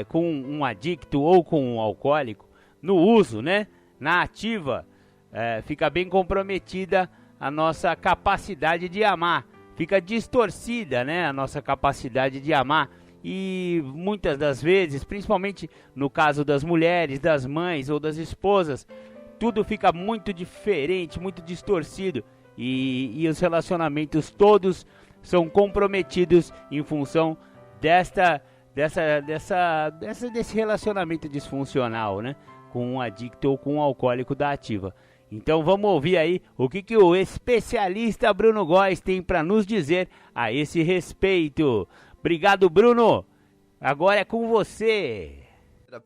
com um adicto ou com um alcoólico, no uso, né, na ativa, fica bem comprometida a nossa capacidade de amar. Fica distorcida, né, a nossa capacidade de amar. E muitas das vezes, principalmente no caso das mulheres, das mães ou das esposas, tudo fica muito diferente, muito distorcido. E os relacionamentos todos são comprometidos em função desse relacionamento disfuncional, né, com um adicto ou com um alcoólico da ativa. Então vamos ouvir aí o que o especialista Bruno Góes tem para nos dizer a esse respeito. Obrigado, Bruno. Agora é com você.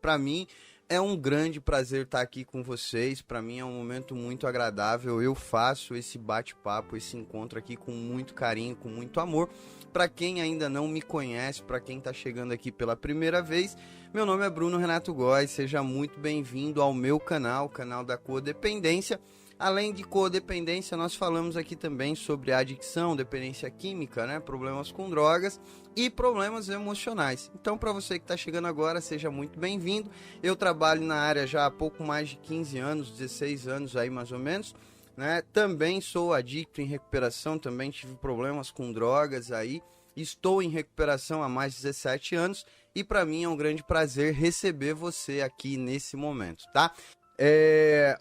Para mim é um grande prazer estar aqui com vocês. Para mim é um momento muito agradável. Eu faço esse bate-papo, esse encontro aqui com muito carinho, com muito amor. Para quem ainda não me conhece, para quem está chegando aqui pela primeira vez, meu nome é Bruno Renato Góes, seja muito bem-vindo ao meu canal, o canal da Codependência. Além de codependência, nós falamos aqui também sobre adicção, dependência química, né? Problemas com drogas e problemas emocionais. Então, para você que está chegando agora, seja muito bem-vindo. Eu trabalho na área já há pouco mais de 15 anos, 16 anos aí mais ou menos, né? Também sou adicto em recuperação, também tive problemas com drogas aí. Estou em recuperação há mais de 17 anos e para mim é um grande prazer receber você aqui nesse momento, tá?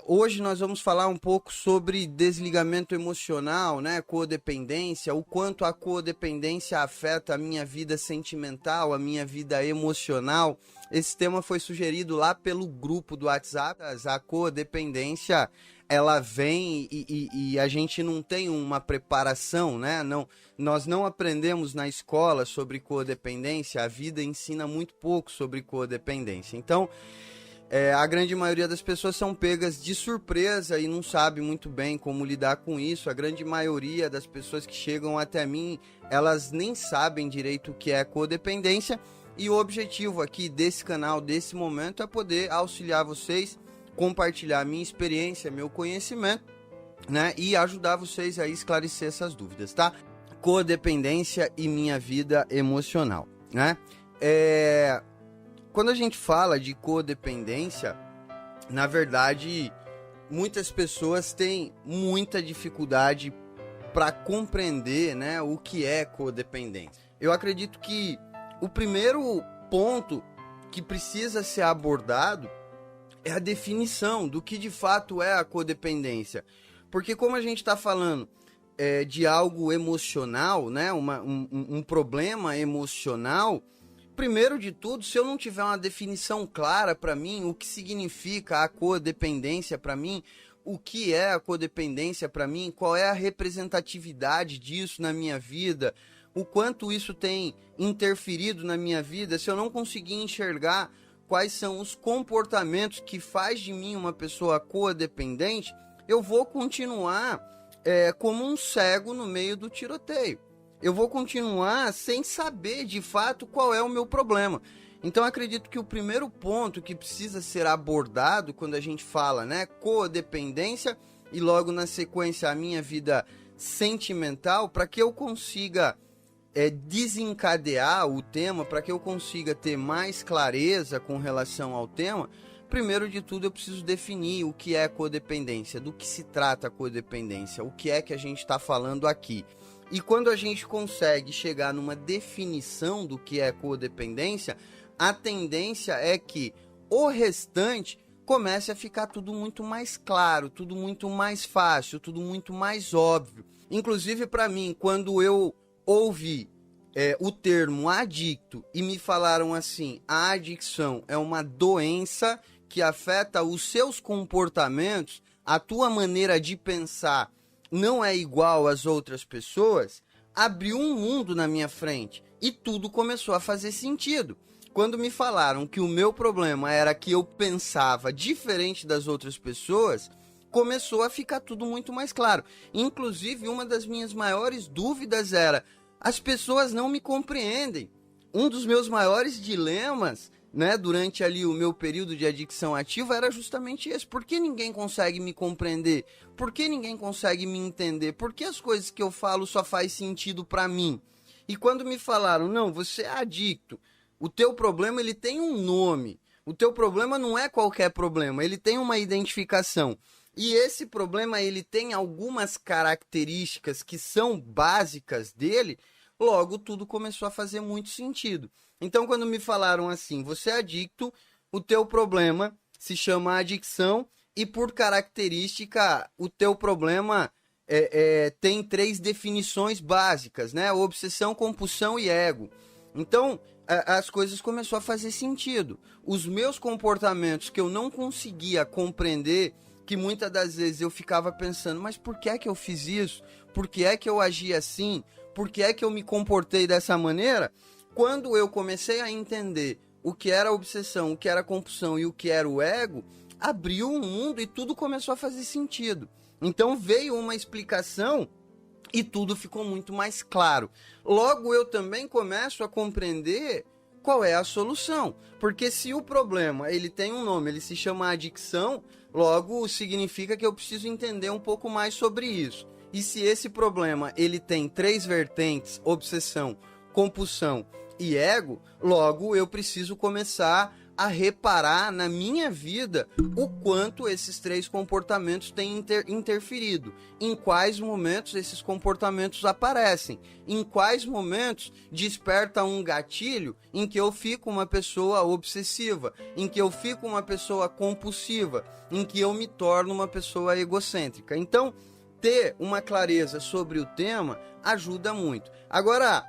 Hoje nós vamos falar um pouco sobre desligamento emocional, né? Codependência, o quanto a codependência afeta a minha vida sentimental, a minha vida emocional. Esse tema foi sugerido lá pelo grupo do WhatsApp. A codependência, ela vem e a gente não tem uma preparação, né? Nós não aprendemos na escola sobre codependência, a vida ensina muito pouco sobre codependência. Então, a grande maioria das pessoas são pegas de surpresa e não sabe muito bem como lidar com isso. A grande maioria das pessoas que chegam até mim, elas nem sabem direito o que é codependência. E o objetivo aqui desse canal, desse momento, é poder auxiliar vocês, compartilhar minha experiência, meu conhecimento, né? E ajudar vocês a esclarecer essas dúvidas, tá? Codependência e minha vida emocional, né? Quando a gente fala de codependência, na verdade, muitas pessoas têm muita dificuldade para compreender, né, o que é codependência. Eu acredito que o primeiro ponto que precisa ser abordado é a definição do que de fato é a codependência. Porque como a gente está falando de algo emocional, né, um problema emocional, primeiro de tudo, se eu não tiver uma definição clara para mim, o que significa a codependência para mim, o que é a codependência para mim, qual é a representatividade disso na minha vida, o quanto isso tem interferido na minha vida, se eu não conseguir enxergar quais são os comportamentos que faz de mim uma pessoa codependente, eu vou continuar como um cego no meio do tiroteio. Eu vou continuar sem saber de fato qual é o meu problema. Então acredito que o primeiro ponto que precisa ser abordado quando a gente fala, né, codependência e logo na sequência a minha vida sentimental, para que eu consiga desencadear o tema, para que eu consiga ter mais clareza com relação ao tema, primeiro de tudo eu preciso definir o que é codependência, do que se trata a codependência, o que é que a gente está falando aqui. E quando a gente consegue chegar numa definição do que é codependência, a tendência é que o restante comece a ficar tudo muito mais claro, tudo muito mais fácil, tudo muito mais óbvio. Inclusive para mim, quando eu ouvi o termo adicto e me falaram assim, a adicção é uma doença que afeta os seus comportamentos, a tua maneira de pensar não é igual às outras pessoas, abriu um mundo na minha frente e tudo começou a fazer sentido. Quando me falaram que o meu problema era que eu pensava diferente das outras pessoas, começou a ficar tudo muito mais claro. Inclusive, uma das minhas maiores dúvidas era, As pessoas não me compreendem. Um dos meus maiores dilemas, né, durante ali o meu período de adicção ativa era justamente esse. Por que ninguém consegue me compreender? Por que ninguém consegue me entender? Por que as coisas que eu falo só faz sentido para mim? E quando me falaram, não, você é adicto, o teu problema ele tem um nome, o teu problema não é qualquer problema, ele tem uma identificação. E esse problema ele tem algumas características que são básicas dele, logo tudo começou a fazer muito sentido. Então quando me falaram assim, você é adicto, o teu problema se chama adicção e por característica o teu problema tem 3 definições básicas, né? Obsessão, compulsão e ego. Então as coisas começaram a fazer sentido. Os meus comportamentos que eu não conseguia compreender, que muitas das vezes eu ficava pensando, mas por que é que eu fiz isso? Por que é que eu agi assim? Por que é que eu me comportei dessa maneira? Quando eu comecei a entender o que era obsessão, o que era compulsão e o que era o ego, abriu um mundo e tudo começou a fazer sentido. Então veio uma explicação e tudo ficou muito mais claro. Logo eu também começo a compreender qual é a solução. Porque se o problema ele tem um nome, ele se chama adicção, logo significa que eu preciso entender um pouco mais sobre isso. E se esse problema ele tem 3 vertentes, obsessão, compulsão e ego, logo eu preciso começar a reparar na minha vida o quanto esses 3 comportamentos têm interferido, em quais momentos esses comportamentos aparecem, em quais momentos desperta um gatilho em que eu fico uma pessoa obsessiva, em que eu fico uma pessoa compulsiva, em que eu me torno uma pessoa egocêntrica. Então, ter uma clareza sobre o tema ajuda muito. Agora,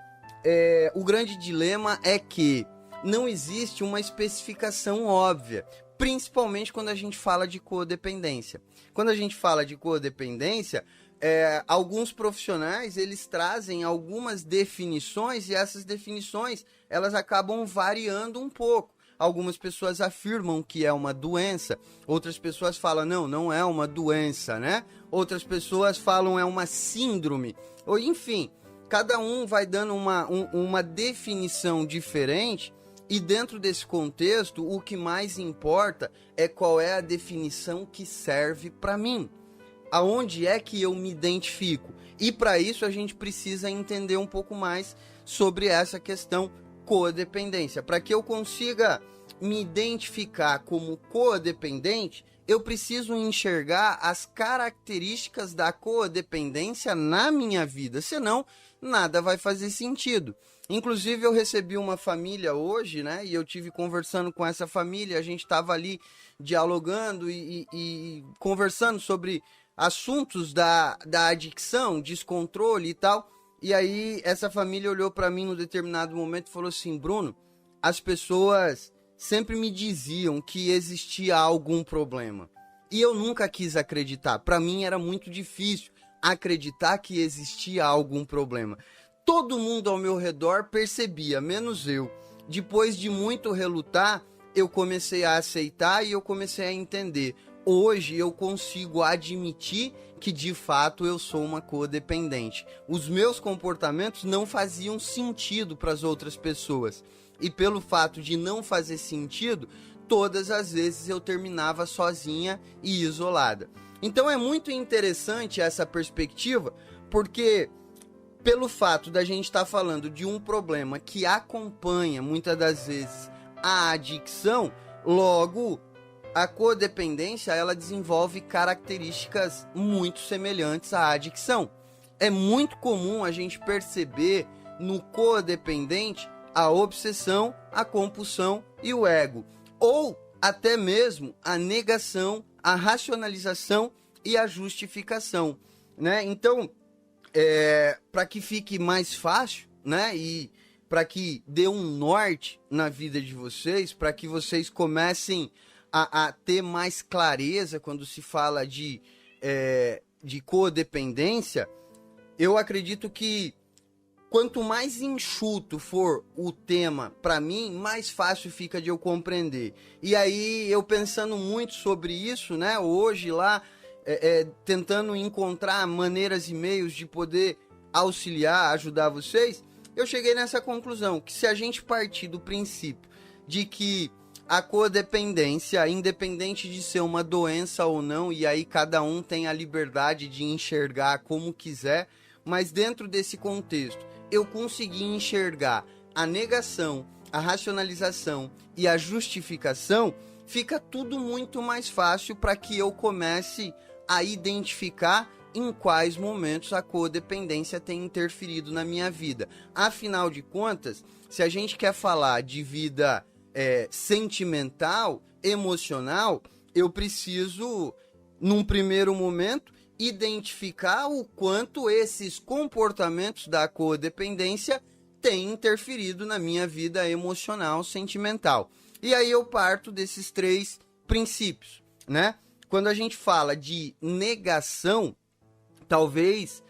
o grande dilema é que não existe uma especificação óbvia, principalmente quando a gente fala de codependência. Quando a gente fala de codependência, alguns profissionais eles trazem algumas definições e essas definições elas acabam variando um pouco. Algumas pessoas afirmam que é uma doença, outras pessoas falam, não é uma doença, né? Outras pessoas falam é uma síndrome, ou enfim, cada um vai dando uma definição diferente. E dentro desse contexto, o que mais importa é qual é a definição que serve para mim. Aonde é que eu me identifico? E para isso a gente precisa entender um pouco mais sobre essa questão codependência. Para que eu consiga me identificar como codependente, eu preciso enxergar as características da codependência na minha vida, senão nada vai fazer sentido. Inclusive eu recebi uma família hoje, né, e eu tive conversando com essa família, a gente estava ali dialogando e conversando sobre assuntos da adicção, descontrole e tal, e aí essa família olhou para mim num determinado momento e falou assim, Bruno, as pessoas sempre me diziam que existia algum problema, e eu nunca quis acreditar, para mim era muito difícil acreditar que existia algum problema. Todo mundo ao meu redor percebia, menos eu. Depois de muito relutar, eu comecei a aceitar e eu comecei a entender. Hoje eu consigo admitir que de fato eu sou uma codependente. Os meus comportamentos não faziam sentido para as outras pessoas. E pelo fato de não fazer sentido, todas as vezes eu terminava sozinha e isolada. Então é muito interessante essa perspectiva, porque pelo fato da gente estar falando de um problema que acompanha muitas das vezes a adicção, logo a codependência ela desenvolve características muito semelhantes à adicção. É muito comum a gente perceber no codependente a obsessão, a compulsão e o ego, ou até mesmo a negação, a racionalização e a justificação, né? Então, para que fique mais fácil, né? E para que dê um norte na vida de vocês, para que vocês comecem a ter mais clareza quando se fala de codependência, eu acredito que quanto mais enxuto for o tema para mim, mais fácil fica de eu compreender. E aí, eu pensando muito sobre isso, né? Hoje lá, tentando encontrar maneiras e meios de poder auxiliar, ajudar vocês, eu cheguei nessa conclusão, que se a gente partir do princípio de que a codependência, independente de ser uma doença ou não, e aí cada um tem a liberdade de enxergar como quiser, mas dentro desse contexto, eu consegui enxergar a negação, a racionalização e a justificação, fica tudo muito mais fácil para que eu comece a identificar em quais momentos a codependência tem interferido na minha vida. Afinal de contas, se a gente quer falar de vida sentimental, emocional, eu preciso, num primeiro momento, identificar o quanto esses comportamentos da codependência têm interferido na minha vida emocional, sentimental. E aí eu parto desses 3 princípios, né? Quando a gente fala de negação, talvez,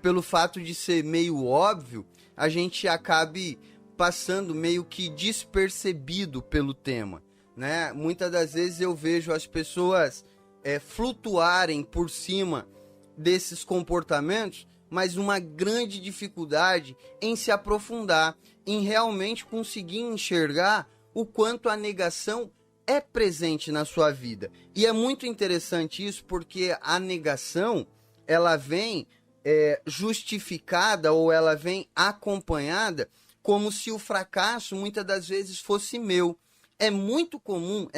pelo fato de ser meio óbvio, a gente acabe passando meio que despercebido pelo tema, né? Muitas das vezes eu vejo as pessoas flutuarem por cima desses comportamentos, mas uma grande dificuldade em se aprofundar, em realmente conseguir enxergar o quanto a negação é presente na sua vida. E é muito interessante isso, porque a negação, ela vem justificada ou ela vem acompanhada como se o fracasso muitas das vezes fosse meu. É muito comum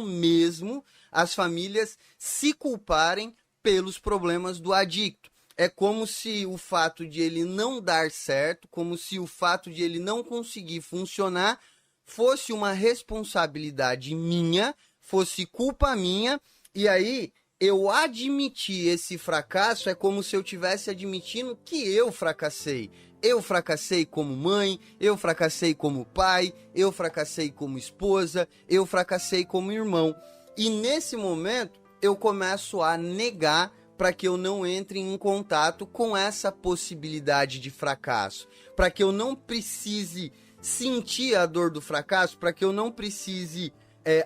mesmo as famílias se culparem pelos problemas do adicto. É como se o fato de ele não dar certo, como se o fato de ele não conseguir funcionar fosse uma responsabilidade minha, fosse culpa minha, e aí eu admitir esse fracasso é como se eu estivesse admitindo que eu fracassei. Eu fracassei como mãe, eu fracassei como pai, eu fracassei como esposa, eu fracassei como irmão. E nesse momento eu começo a negar para que eu não entre em contato com essa possibilidade de fracasso, para que eu não precise sentir a dor do fracasso, para que eu não precise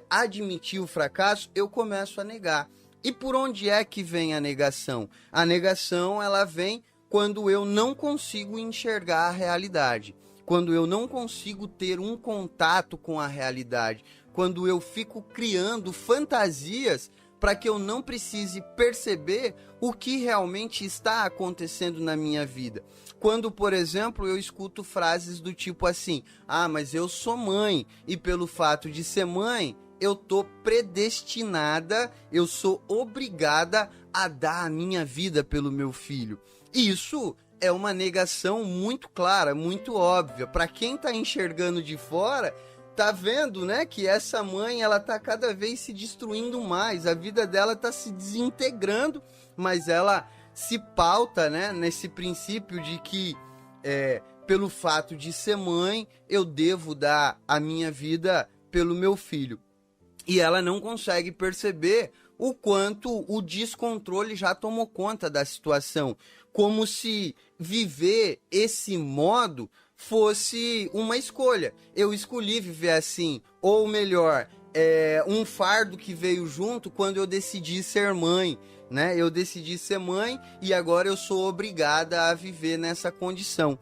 admitir o fracasso, eu começo a negar. E por onde é que vem a negação? A negação, ela vem quando eu não consigo enxergar a realidade, quando eu não consigo ter um contato com a realidade, quando eu fico criando fantasias para que eu não precise perceber o que realmente está acontecendo na minha vida. Quando, por exemplo, eu escuto frases do tipo assim: ah, mas eu sou mãe, e pelo fato de ser mãe, eu tô predestinada, eu sou obrigada a dar a minha vida pelo meu filho. Isso é uma negação muito clara, muito óbvia. Para quem tá enxergando de fora, tá vendo, né, que essa mãe, ela tá cada vez se destruindo mais, a vida dela tá se desintegrando, mas ela se pauta, né, nesse princípio de que pelo fato de ser mãe, eu devo dar a minha vida pelo meu filho. E ela não consegue perceber o quanto o descontrole já tomou conta da situação, como se viver esse modo fosse uma escolha. Eu escolhi viver assim, ou melhor, um fardo que veio junto quando eu decidi ser mãe, né? Eu decidi ser mãe e agora eu sou obrigada a viver nessa condição.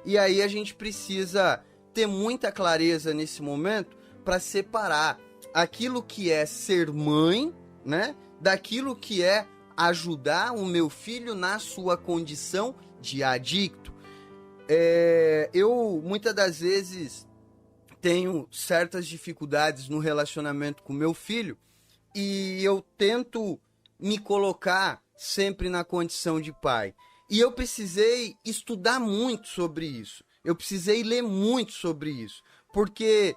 E aí a gente precisa ter muita clareza nesse momento para separar aquilo que é ser mãe, né, daquilo que é ajudar o meu filho na sua condição de adicto. Eu, muitas das vezes, tenho certas dificuldades no relacionamento com meu filho e eu tento me colocar sempre na condição de pai. E eu precisei estudar muito sobre isso. Eu precisei ler muito sobre isso. Porque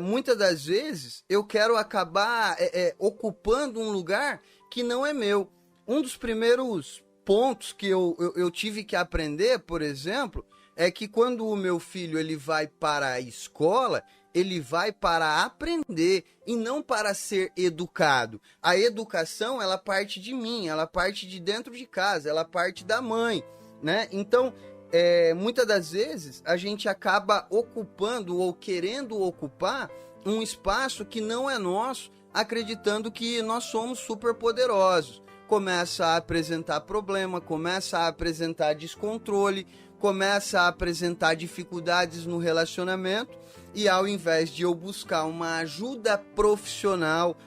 muitas das vezes eu quero acabar ocupando um lugar que não é meu. Um dos primeiros pontos que eu tive que aprender, por exemplo, é que quando o meu filho ele vai para a escola, ele vai para aprender e não para ser educado. A educação, ela parte de mim, ela parte de dentro de casa, ela parte da mãe, né? Então, muitas das vezes a gente acaba ocupando ou querendo ocupar um espaço que não é nosso, acreditando que nós somos super poderosos. começa a apresentar problema, começa a apresentar descontrole, começa a apresentar dificuldades no relacionamento, e ao invés de eu buscar uma ajuda profissional,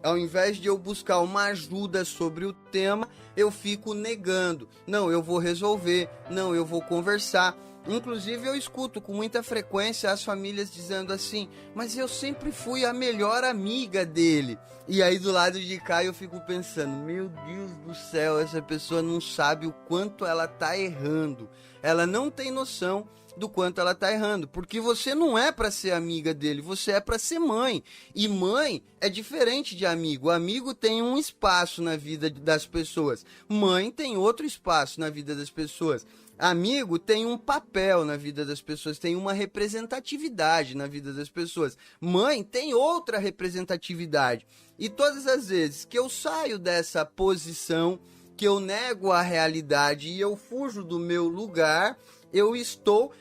ao invés de eu buscar uma ajuda sobre o tema, eu fico negando. Não, eu vou resolver, não, eu vou conversar. Inclusive eu escuto com muita frequência as famílias dizendo assim, mas eu sempre fui a melhor amiga dele. E aí do lado de cá eu fico pensando, meu Deus do céu, essa pessoa não sabe o quanto ela tá errando. Ela não tem noção do quanto ela tá errando, porque você não é para ser amiga dele, você é para ser mãe. E mãe é diferente de amigo. Amigo tem um espaço na vida das pessoas. Mãe tem outro espaço na vida das pessoas. Amigo tem um papel na vida das pessoas, tem uma representatividade na vida das pessoas. Mãe tem outra representatividade. E todas as vezes que eu saio dessa posição, que eu nego a realidade e eu fujo do meu lugar, eu estou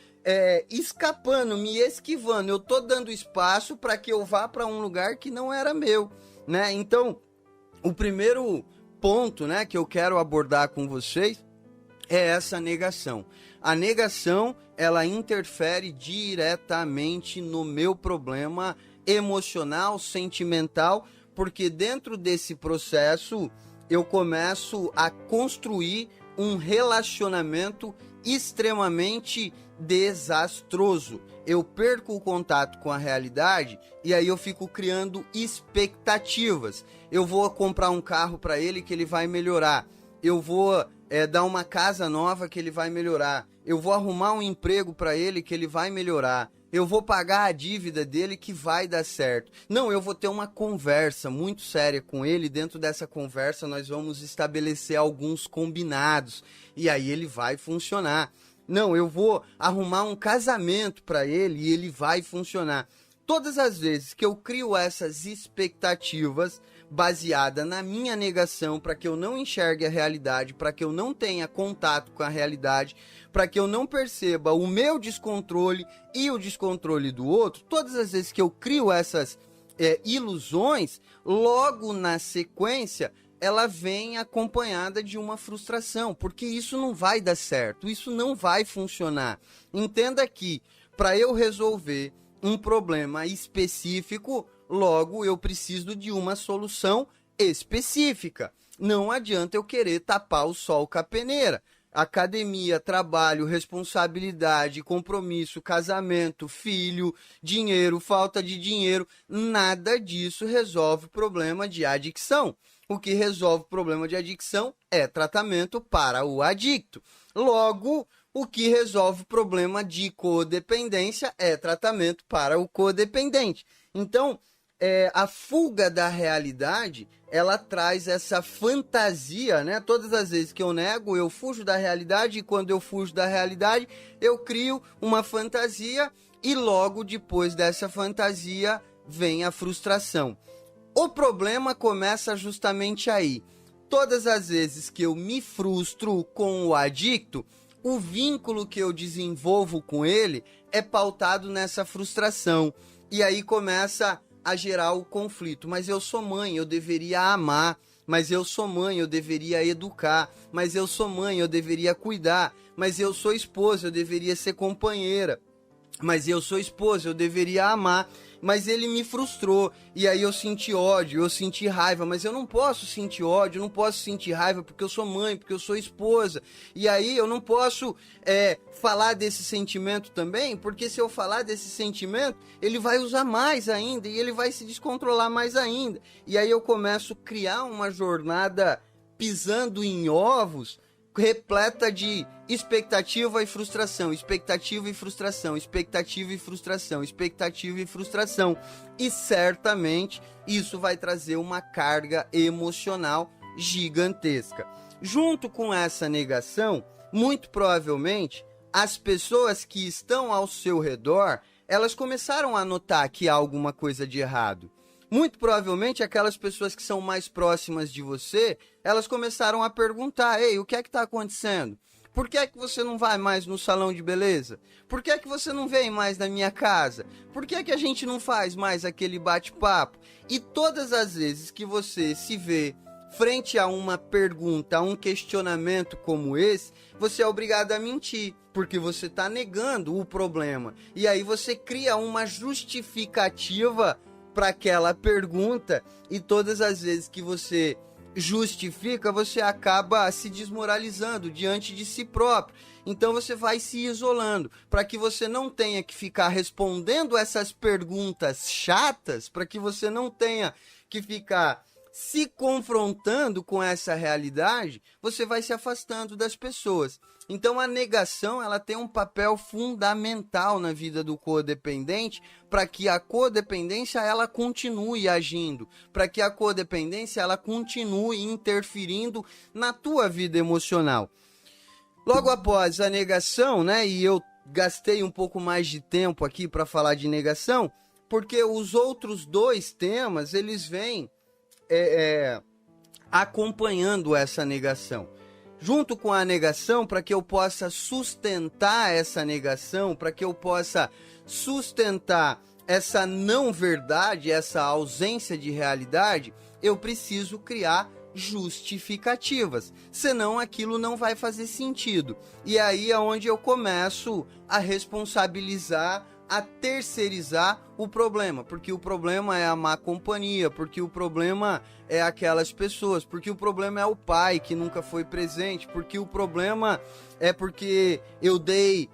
escapando, me esquivando. Eu estou dando espaço para que eu vá para um lugar que não era meu, né? Então, o primeiro ponto, né, que eu quero abordar com vocês é essa negação. A negação, ela interfere diretamente no meu problema emocional, sentimental, porque dentro desse processo eu começo a construir um relacionamento extremamente desastroso. Eu perco o contato com a realidade e aí eu fico criando expectativas. Eu vou comprar um carro para ele que ele vai melhorar. Eu vou dar uma casa nova que ele vai melhorar. Eu vou arrumar um emprego para ele que ele vai melhorar. Eu vou pagar a dívida dele que vai dar certo. Não, eu vou ter uma conversa muito séria com ele. Dentro dessa conversa nós vamos estabelecer alguns combinados. E aí ele vai funcionar. Não, eu vou arrumar um casamento para ele e ele vai funcionar. Todas as vezes que eu crio essas expectativas baseada na minha negação, para que eu não enxergue a realidade, para que eu não tenha contato com a realidade, para que eu não perceba o meu descontrole e o descontrole do outro, todas as vezes que eu crio essas ilusões, logo na sequência, ela vem acompanhada de uma frustração, porque isso não vai dar certo, isso não vai funcionar. Entenda que, para eu resolver um problema específico, logo eu preciso de uma solução específica. Não adianta eu querer tapar o sol com a peneira. Academia, trabalho, responsabilidade, compromisso, casamento, filho, dinheiro, falta de dinheiro, nada disso resolve o problema de adicção. O que resolve o problema de adicção é tratamento para o adicto. Logo, o que resolve o problema de codependência é tratamento para o codependente. Então, a fuga da realidade, ela traz essa fantasia, né? Todas as vezes que eu nego, eu fujo da realidade, e quando eu fujo da realidade, eu crio uma fantasia, e logo depois dessa fantasia vem a frustração. O problema começa justamente aí. Todas as vezes que eu me frustro com o adicto, o vínculo que eu desenvolvo com ele é pautado nessa frustração. E aí começa a gerar o conflito. Mas eu sou mãe, eu deveria amar. Mas eu sou mãe, eu deveria educar. Mas eu sou mãe, eu deveria cuidar. Mas eu sou esposa, eu deveria ser companheira. Mas eu sou esposa, eu deveria amar. Mas ele me frustrou, e aí eu senti ódio, eu senti raiva, mas eu não posso sentir ódio, eu não posso sentir raiva porque eu sou mãe, porque eu sou esposa, e aí eu não posso falar desse sentimento também, porque se eu falar desse sentimento, ele vai usar mais ainda, e ele vai se descontrolar mais ainda, e aí eu começo a criar uma jornada pisando em ovos, repleta de expectativa e frustração, expectativa e frustração, expectativa e frustração, expectativa e frustração. E certamente isso vai trazer uma carga emocional gigantesca. Junto com essa negação, muito provavelmente, as pessoas que estão ao seu redor, elas começaram a notar que há alguma coisa de errado. Muito provavelmente aquelas pessoas que são mais próximas de você, elas começaram a perguntar: ei, o que é que está acontecendo? Por que é que você não vai mais no salão de beleza? Por que é que você não vem mais na minha casa? Por que é que a gente não faz mais aquele bate-papo? E todas as vezes que você se vê frente a uma pergunta, a um questionamento como esse, você é obrigado a mentir, porque você está negando o problema. E aí você cria uma justificativa para aquela pergunta, e todas as vezes que você justifica, você acaba se desmoralizando diante de si próprio. Então você vai se isolando, para que você não tenha que ficar respondendo essas perguntas chatas, para que você não tenha que ficar se confrontando com essa realidade, você vai se afastando das pessoas. Então a negação, ela tem um papel fundamental na vida do codependente, para que a codependência ela continue agindo, para que a codependência ela continue interferindo na tua vida emocional. Logo após a negação, né, e eu gastei um pouco mais de tempo aqui para falar de negação, porque os outros dois temas, eles vêm acompanhando essa negação. Junto com a negação, para que eu possa sustentar essa negação, para que eu possa sustentar essa não verdade, essa ausência de realidade, eu preciso criar justificativas, senão aquilo não vai fazer sentido. E aí é onde eu começo a responsabilizar, a terceirizar o problema, porque o problema é a má companhia, porque o problema é aquelas pessoas, porque o problema é o pai que nunca foi presente, porque o problema é porque eu dei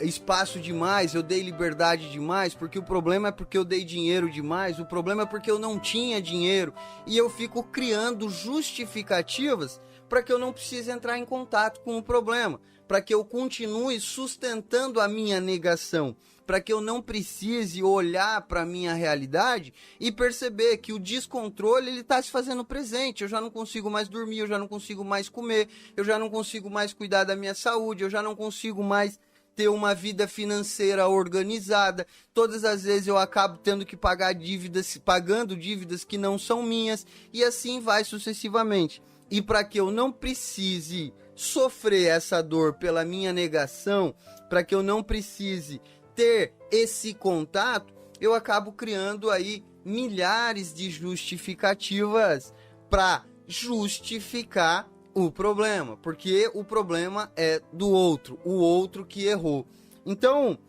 espaço demais, eu dei liberdade demais, porque o problema é porque eu dei dinheiro demais, o problema é porque eu não tinha dinheiro, e eu fico criando justificativas para que eu não precise entrar em contato com o problema, para que eu continue sustentando a minha negação, para que eu não precise olhar para a minha realidade e perceber que o descontrole ele está se fazendo presente. Eu já não consigo mais dormir, eu já não consigo mais comer, eu já não consigo mais cuidar da minha saúde, eu já não consigo mais ter uma vida financeira organizada. Todas as vezes eu acabo tendo que pagar dívidas, pagando dívidas que não são minhas, e assim vai sucessivamente. E para que eu não precise sofrer essa dor pela minha negação, para que eu não precise ter esse contato, eu acabo criando aí milhares de justificativas para justificar o problema, porque o problema é do outro, o outro que errou. Então,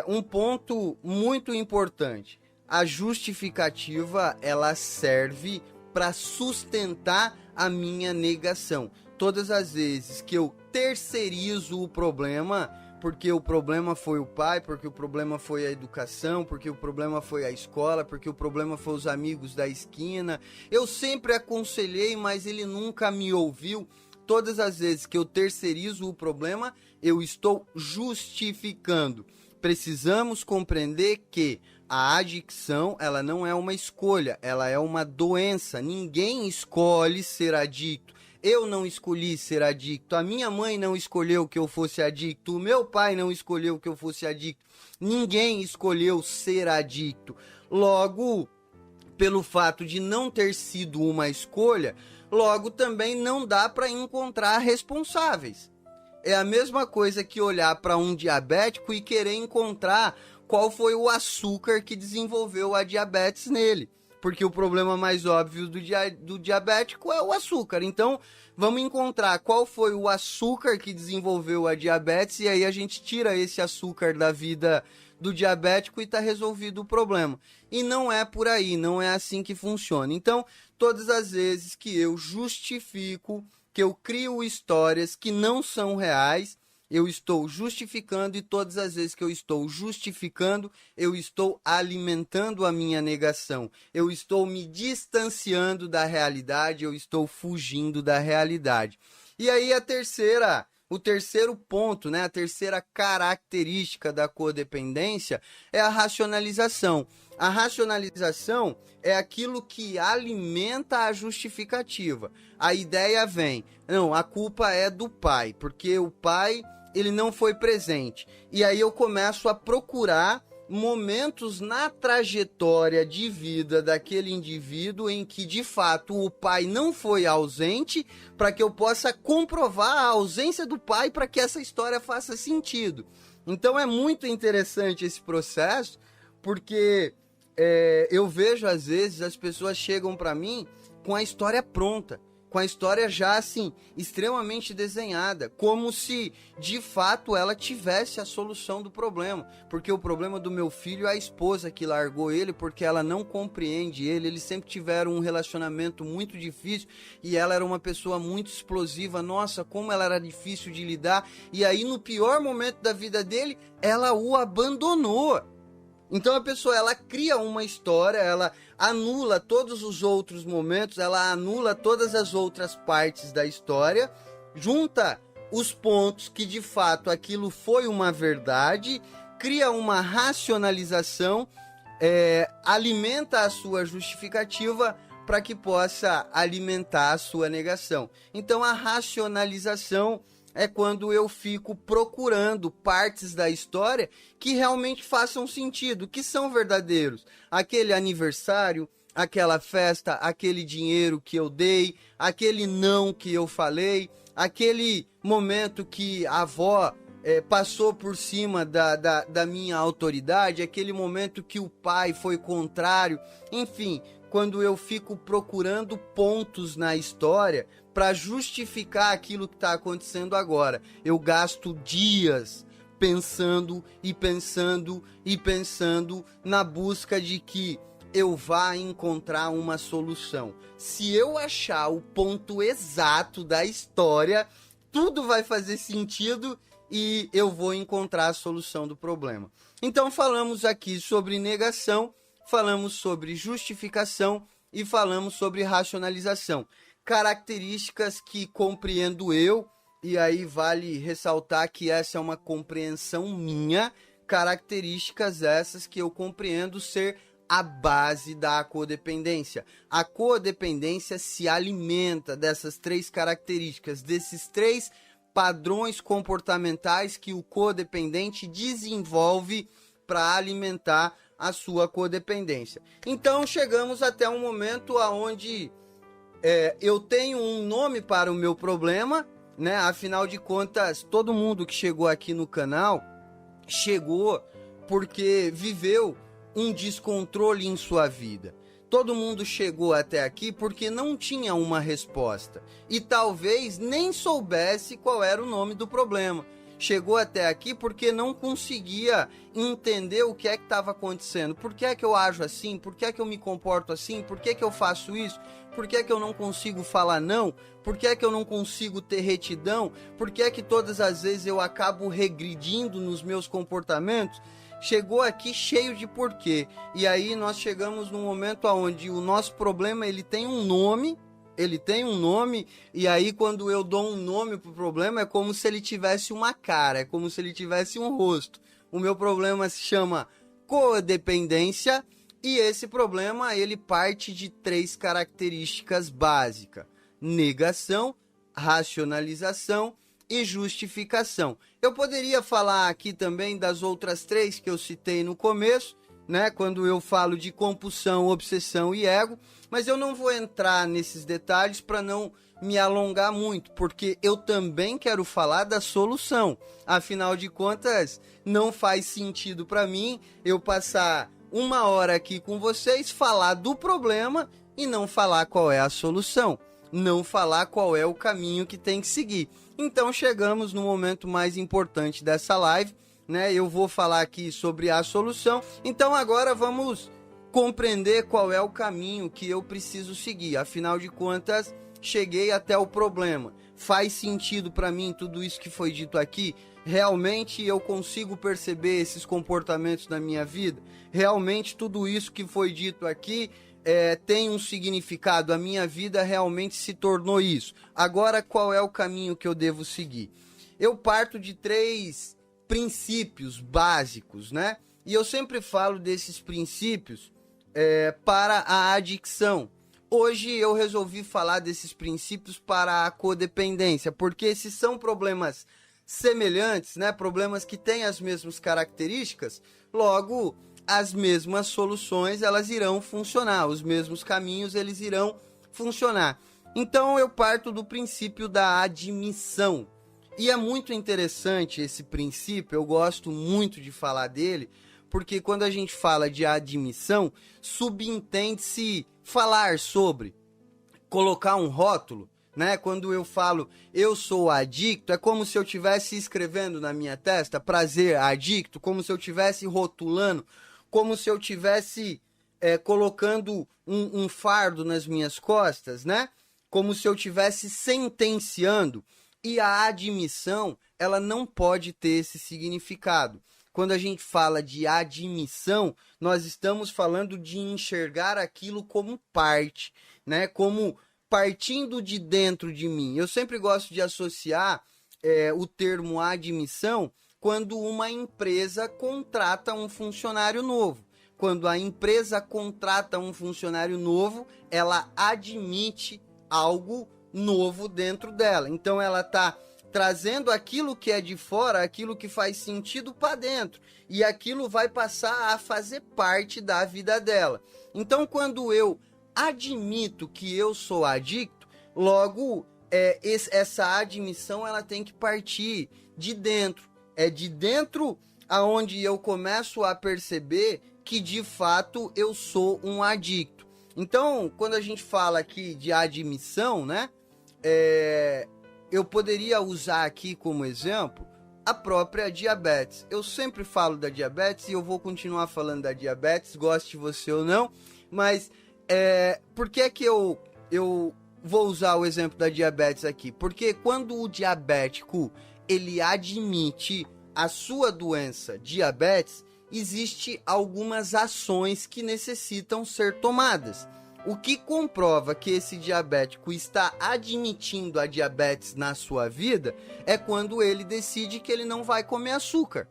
um ponto muito importante, a justificativa ela serve para sustentar a minha negação. Todas as vezes que eu terceirizo o problema, porque o problema foi o pai, porque o problema foi a educação, porque o problema foi a escola, porque o problema foi os amigos da esquina, eu sempre aconselhei, mas ele nunca me ouviu. Todas as vezes que eu terceirizo o problema, eu estou justificando. Precisamos compreender que a adicção, ela não é uma escolha, ela é uma doença. Ninguém escolhe ser adicto. Eu não escolhi ser adicto, a minha mãe não escolheu que eu fosse adicto, o meu pai não escolheu que eu fosse adicto, ninguém escolheu ser adicto. Logo, pelo fato de não ter sido uma escolha, logo também não dá para encontrar responsáveis. É a mesma coisa que olhar para um diabético e querer encontrar qual foi o açúcar que desenvolveu a diabetes nele. Porque o problema mais óbvio do diabético é o açúcar. Então, vamos encontrar qual foi o açúcar que desenvolveu a diabetes e aí a gente tira esse açúcar da vida do diabético e está resolvido o problema. E não é por aí, não é assim que funciona. Então, todas as vezes que eu justifico, que eu crio histórias que não são reais, eu estou justificando, e todas as vezes que eu estou justificando, eu estou alimentando a minha negação. Eu estou me distanciando da realidade, eu estou fugindo da realidade. E aí o terceiro ponto, né, a terceira característica da codependência é a racionalização. A racionalização é aquilo que alimenta a justificativa. A ideia vem, não, a culpa é do pai, porque o pai ele não foi presente. E aí eu começo a procurar momentos na trajetória de vida daquele indivíduo em que, de fato, o pai não foi ausente, para que eu possa comprovar a ausência do pai, para que essa história faça sentido. Então é muito interessante esse processo, porque eu vejo às vezes as pessoas chegam para mim com a história pronta, com a história já assim, extremamente desenhada, como se de fato ela tivesse a solução do problema, porque o problema do meu filho é a esposa que largou ele porque ela não compreende ele, eles sempre tiveram um relacionamento muito difícil e ela era uma pessoa muito explosiva, nossa, como ela era difícil de lidar, e aí no pior momento da vida dele, ela o abandonou. Então a pessoa, ela cria uma história, ela anula todos os outros momentos, ela anula todas as outras partes da história, junta os pontos que de fato aquilo foi uma verdade, cria uma racionalização, alimenta a sua justificativa para que possa alimentar a sua negação. Então a racionalização é quando eu fico procurando partes da história que realmente façam sentido, que são verdadeiros. Aquele aniversário, aquela festa, aquele dinheiro que eu dei, aquele não que eu falei, aquele momento que a avó passou por cima da minha autoridade, aquele momento que o pai foi contrário, enfim, quando eu fico procurando pontos na história para justificar aquilo que está acontecendo agora. Eu gasto dias pensando e pensando e pensando na busca de que eu vá encontrar uma solução. Se eu achar o ponto exato da história, tudo vai fazer sentido e eu vou encontrar a solução do problema. Então falamos aqui sobre negação, falamos sobre justificação e falamos sobre racionalização. Características que compreendo eu, e aí vale ressaltar que essa é uma compreensão minha, características essas que eu compreendo ser a base da codependência. A codependência se alimenta dessas três características, desses três padrões comportamentais que o codependente desenvolve para alimentar a sua codependência. Então chegamos até um momento onde eu tenho um nome para o meu problema, né? Afinal de contas, todo mundo que chegou aqui no canal chegou porque viveu um descontrole em sua vida. Todo mundo chegou até aqui porque não tinha uma resposta e talvez nem soubesse qual era o nome do problema. Chegou até aqui porque não conseguia entender o que é que estava acontecendo. Por que é que eu ajo assim? Por que é que eu me comporto assim? Por que é que eu faço isso? Por que é que eu não consigo falar não? Por que é que eu não consigo ter retidão? Por que é que todas as vezes eu acabo regredindo nos meus comportamentos? Chegou aqui cheio de porquê. E aí nós chegamos num momento onde o nosso problema ele tem um nome. Ele tem um nome, e aí quando eu dou um nome pro problema, é como se ele tivesse uma cara, é como se ele tivesse um rosto. O meu problema se chama codependência, e esse problema ele parte de três características básicas: negação, racionalização e justificação. Eu poderia falar aqui também das outras três que eu citei no começo, né, quando eu falo de compulsão, obsessão e ego, mas eu não vou entrar nesses detalhes para não me alongar muito, porque eu também quero falar da solução. Afinal de contas, não faz sentido para mim eu passar uma hora aqui com vocês, falar do problema e não falar qual é a solução, não falar qual é o caminho que tem que seguir. Então chegamos no momento mais importante dessa live, né? Eu vou falar aqui sobre a solução. Então agora vamos compreender qual é o caminho que eu preciso seguir. Afinal de contas, cheguei até o problema. Faz sentido para mim tudo isso que foi dito aqui? Realmente eu consigo perceber esses comportamentos na minha vida? Realmente tudo isso que foi dito aqui tem um significado? A minha vida realmente se tornou isso? Agora qual é o caminho que eu devo seguir? Eu parto de três princípios básicos, né? E eu sempre falo desses princípios para a adicção. Hoje eu resolvi falar desses princípios para a codependência, porque esses são problemas semelhantes, né? Problemas que têm as mesmas características, logo as mesmas soluções elas irão funcionar, os mesmos caminhos eles irão funcionar. Então eu parto do princípio da admissão. E é muito interessante esse princípio, eu gosto muito de falar dele, porque quando a gente fala de admissão, subentende-se falar sobre, colocar um rótulo, né? Quando eu falo eu sou adicto, é como se eu estivesse escrevendo na minha testa prazer adicto, como se eu estivesse rotulando, como se eu estivesse colocando um fardo nas minhas costas, né? Como se eu estivesse sentenciando. E a admissão, ela não pode ter esse significado. Quando a gente fala de admissão, nós estamos falando de enxergar aquilo como parte, né? Como partindo de dentro de mim. Eu sempre gosto de associar o termo admissão quando uma empresa contrata um funcionário novo. Quando a empresa contrata um funcionário novo, ela admite algo novo dentro dela. Então ela está trazendo aquilo que é de fora, aquilo que faz sentido para dentro. E aquilo vai passar a fazer parte da vida dela. Então quando eu admito que eu sou adicto, logo essa admissão ela tem que partir de dentro. É de dentro aonde eu começo a perceber que de fato eu sou um adicto. Então, quando a gente fala aqui de admissão, né? Eu poderia usar aqui como exemplo a própria diabetes. Eu sempre falo da diabetes e eu vou continuar falando da diabetes, goste você ou não, mas por que que eu vou usar o exemplo da diabetes aqui? Porque quando o diabético ele admite a sua doença diabetes, existe algumas ações que necessitam ser tomadas. O que comprova que esse diabético está admitindo a diabetes na sua vida é quando ele decide que ele não vai comer açúcar.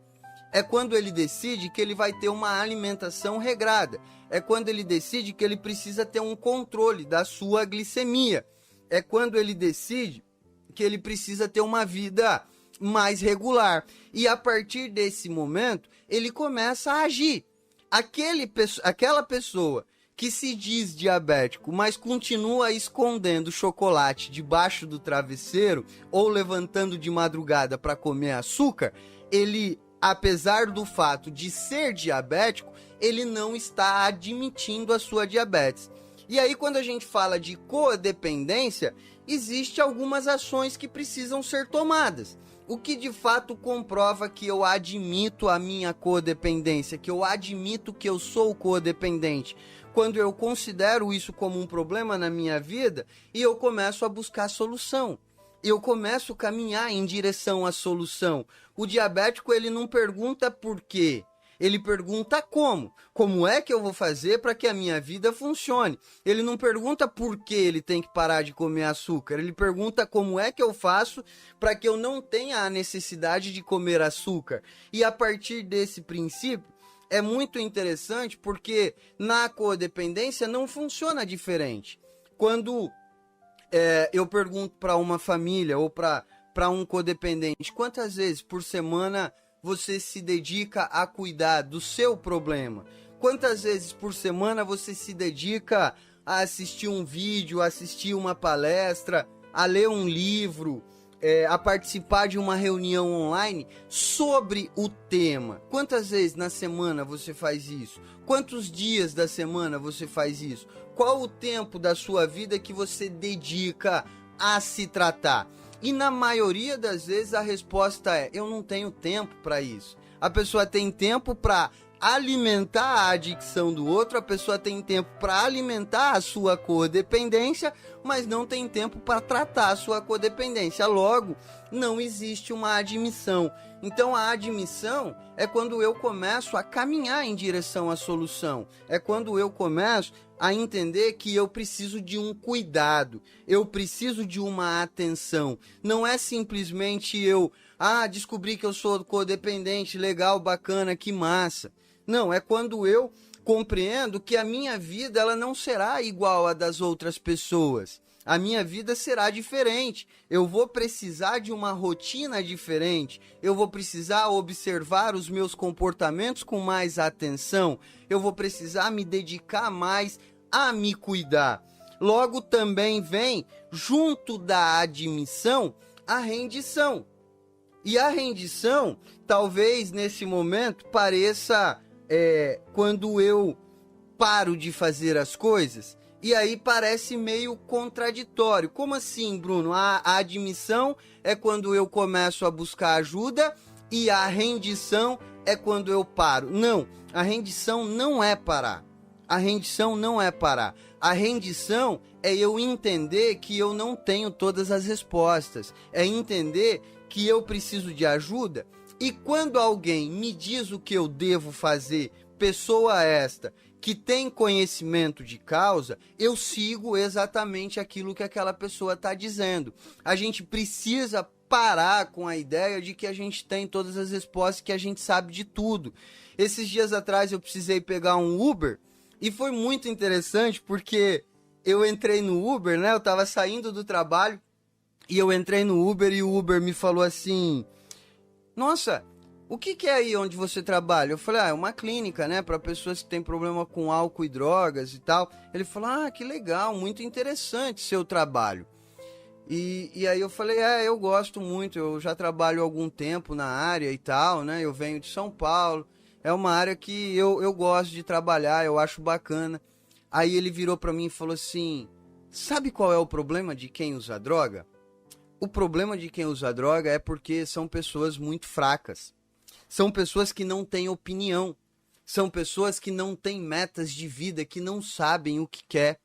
É quando ele decide que ele vai ter uma alimentação regrada. É quando ele decide que ele precisa ter um controle da sua glicemia. É quando ele decide que ele precisa ter uma vida mais regular. E a partir desse momento, ele começa a agir. Aquela pessoa que se diz diabético, mas continua escondendo chocolate debaixo do travesseiro ou levantando de madrugada para comer açúcar, ele, apesar do fato de ser diabético, ele não está admitindo a sua diabetes. E aí, quando a gente fala de codependência, existem algumas ações que precisam ser tomadas. O que de fato comprova que eu admito a minha codependência, que eu admito que eu sou codependente. Quando eu considero isso como um problema na minha vida e eu começo a buscar solução. Eu começo a caminhar em direção à solução. O diabético, ele não pergunta por quê. Ele pergunta como. Como é que eu vou fazer para que a minha vida funcione? Ele não pergunta por que ele tem que parar de comer açúcar. Ele pergunta como é que eu faço para que eu não tenha a necessidade de comer açúcar. E a partir desse princípio, é muito interessante porque na codependência não funciona diferente. Quando eu pergunto para uma família ou para um codependente, quantas vezes por semana você se dedica a cuidar do seu problema? Quantas vezes por semana você se dedica a assistir um vídeo, a assistir uma palestra, a ler um livro, a participar de uma reunião online sobre o tema? Quantas vezes na semana você faz isso? Quantos dias da semana você faz isso? Qual o tempo da sua vida que você dedica a se tratar? E na maioria das vezes a resposta é: eu não tenho tempo para isso. A pessoa tem tempo para alimentar a adicção do outro, a pessoa tem tempo para alimentar a sua codependência, mas não tem tempo para tratar a sua codependência. Logo, não existe uma admissão. Então a admissão é quando eu começo a caminhar em direção à solução. É quando eu começo a entender que eu preciso de um cuidado, eu preciso de uma atenção. Não é simplesmente eu, descobri que eu sou codependente, legal, bacana, que massa. Não, é quando eu compreendo que a minha vida ela não será igual à das outras pessoas. A minha vida será diferente. Eu vou precisar de uma rotina diferente. Eu vou precisar observar os meus comportamentos com mais atenção. Eu vou precisar me dedicar mais a me cuidar. Logo também vem, junto da admissão, a rendição. E a rendição, talvez nesse momento, pareça quando eu paro de fazer as coisas, e aí parece meio contraditório. Como assim, Bruno? A admissão é quando eu começo a buscar ajuda e a rendição é quando eu paro. Não, a rendição não é parar. A rendição não é parar. A rendição é eu entender que eu não tenho todas as respostas. É entender que eu preciso de ajuda. E quando alguém me diz o que eu devo fazer, pessoa esta que tem conhecimento de causa, eu sigo exatamente aquilo que aquela pessoa está dizendo. A gente precisa parar com a ideia de que a gente tem todas as respostas, que a gente sabe de tudo. Esses dias atrás eu precisei pegar um Uber e foi muito interessante porque eu entrei no Uber, né? Eu estava saindo do trabalho e eu entrei no Uber e o Uber me falou assim: nossa, o que é aí onde você trabalha? Eu falei, é uma clínica, né, para pessoas que têm problema com álcool e drogas e tal. Ele falou, que legal, muito interessante seu trabalho. E aí eu falei, eu gosto muito, eu já trabalho há algum tempo na área e tal, né, eu venho de São Paulo, é uma área que eu gosto de trabalhar, eu acho bacana. Aí ele virou para mim e falou assim, sabe qual é o problema de quem usa droga? O problema de quem usa droga é porque são pessoas muito fracas. São pessoas que não têm opinião. São pessoas que não têm metas de vida, que não sabem o que quer.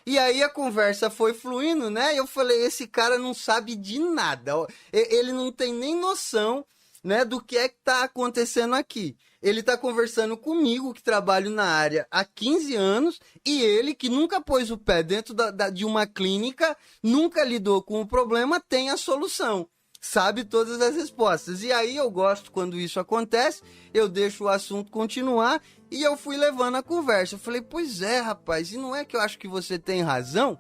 E aí a conversa foi fluindo, né? E eu falei, esse cara não sabe de nada. Ele não tem nem noção, né, do que é que tá acontecendo aqui. Ele tá conversando comigo, que trabalho na área há 15 anos, e ele, que nunca pôs o pé dentro de uma clínica, nunca lidou com o problema, tem a solução. Sabe todas as respostas. E aí eu gosto quando isso acontece, eu deixo o assunto continuar e eu fui levando a conversa. Eu falei, pois é, rapaz, e não é que eu acho que você tem razão?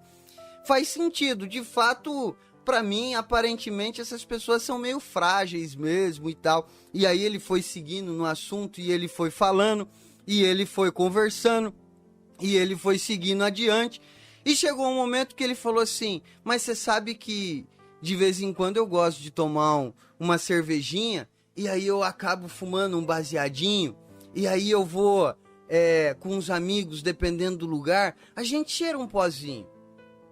Faz sentido, de fato, pra mim, aparentemente, essas pessoas são meio frágeis mesmo e tal. E aí ele foi seguindo no assunto e ele foi falando e ele foi conversando e ele foi seguindo adiante. E chegou um momento que ele falou assim, mas você sabe que de vez em quando eu gosto de tomar uma cervejinha e aí eu acabo fumando um baseadinho e aí eu vou com os amigos, dependendo do lugar, a gente cheira um pozinho.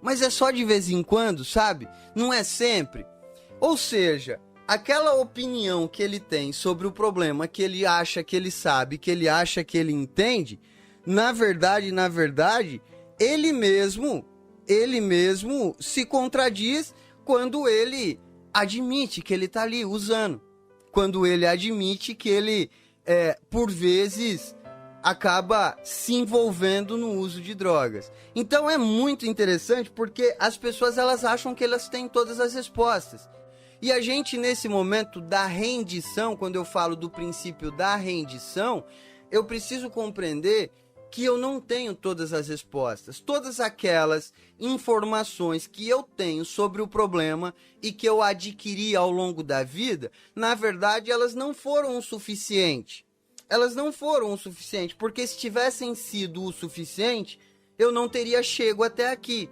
Mas é só de vez em quando, sabe? Não é sempre. Ou seja, aquela opinião que ele tem sobre o problema que ele acha que ele sabe, que ele acha que ele entende, na verdade, ele mesmo se contradiz quando ele admite que ele está ali usando. Quando ele admite que ele, por vezes, acaba se envolvendo no uso de drogas. Então é muito interessante porque as pessoas elas acham que elas têm todas as respostas. E a gente, nesse momento da rendição, quando eu falo do princípio da rendição, eu preciso compreender que eu não tenho todas as respostas. Todas aquelas informações que eu tenho sobre o problema e que eu adquiri ao longo da vida, na verdade, elas não foram o suficiente. Elas não foram o suficiente, porque se tivessem sido o suficiente, eu não teria chego até aqui.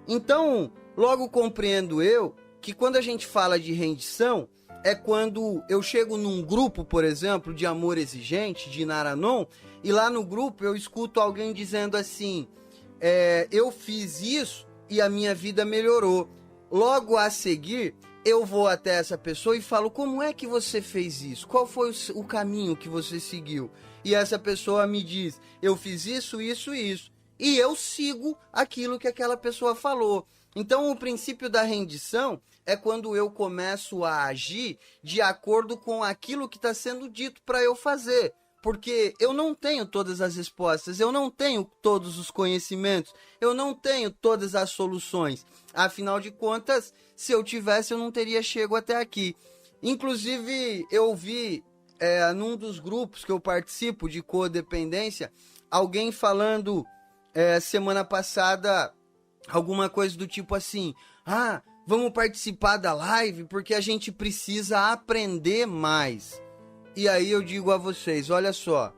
Então, logo compreendo eu que quando a gente fala de rendição, é quando eu chego num grupo, por exemplo, de amor exigente, de Naranon, e lá no grupo eu escuto alguém dizendo assim, eu fiz isso e a minha vida melhorou. Logo a seguir, eu vou até essa pessoa e falo, como é que você fez isso? Qual foi o caminho que você seguiu? E essa pessoa me diz, eu fiz isso, isso e isso. E eu sigo aquilo que aquela pessoa falou. Então, o princípio da rendição é quando eu começo a agir de acordo com aquilo que está sendo dito para eu fazer. Porque eu não tenho todas as respostas, eu não tenho todos os conhecimentos, eu não tenho todas as soluções. Afinal de contas, se eu tivesse, eu não teria chego até aqui. Inclusive, eu vi num dos grupos que eu participo de codependência, alguém falando semana passada alguma coisa do tipo assim, vamos participar da live porque a gente precisa aprender mais. E aí eu digo a vocês, olha só,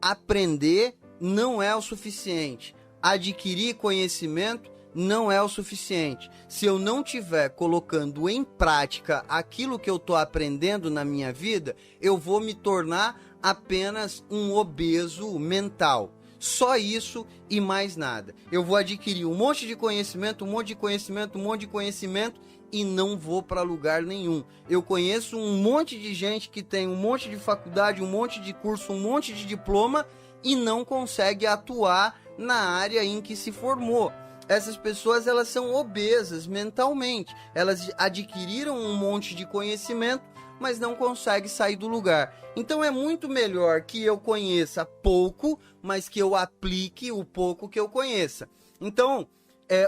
aprender não é o suficiente, adquirir conhecimento não é o suficiente. Se eu não estiver colocando em prática aquilo que eu estou aprendendo na minha vida, eu vou me tornar apenas um obeso mental. Só isso e mais nada. Eu vou adquirir um monte de conhecimento, um monte de conhecimento, um monte de conhecimento e não vou para lugar nenhum. Eu conheço um monte de gente que tem um monte de faculdade, um monte de curso, um monte de diploma e não consegue atuar na área em que se formou. Essas pessoas, elas são obesas mentalmente. Elas adquiriram um monte de conhecimento, mas não consegue sair do lugar. Então é muito melhor que eu conheça pouco, mas que eu aplique o pouco que eu conheça. Então,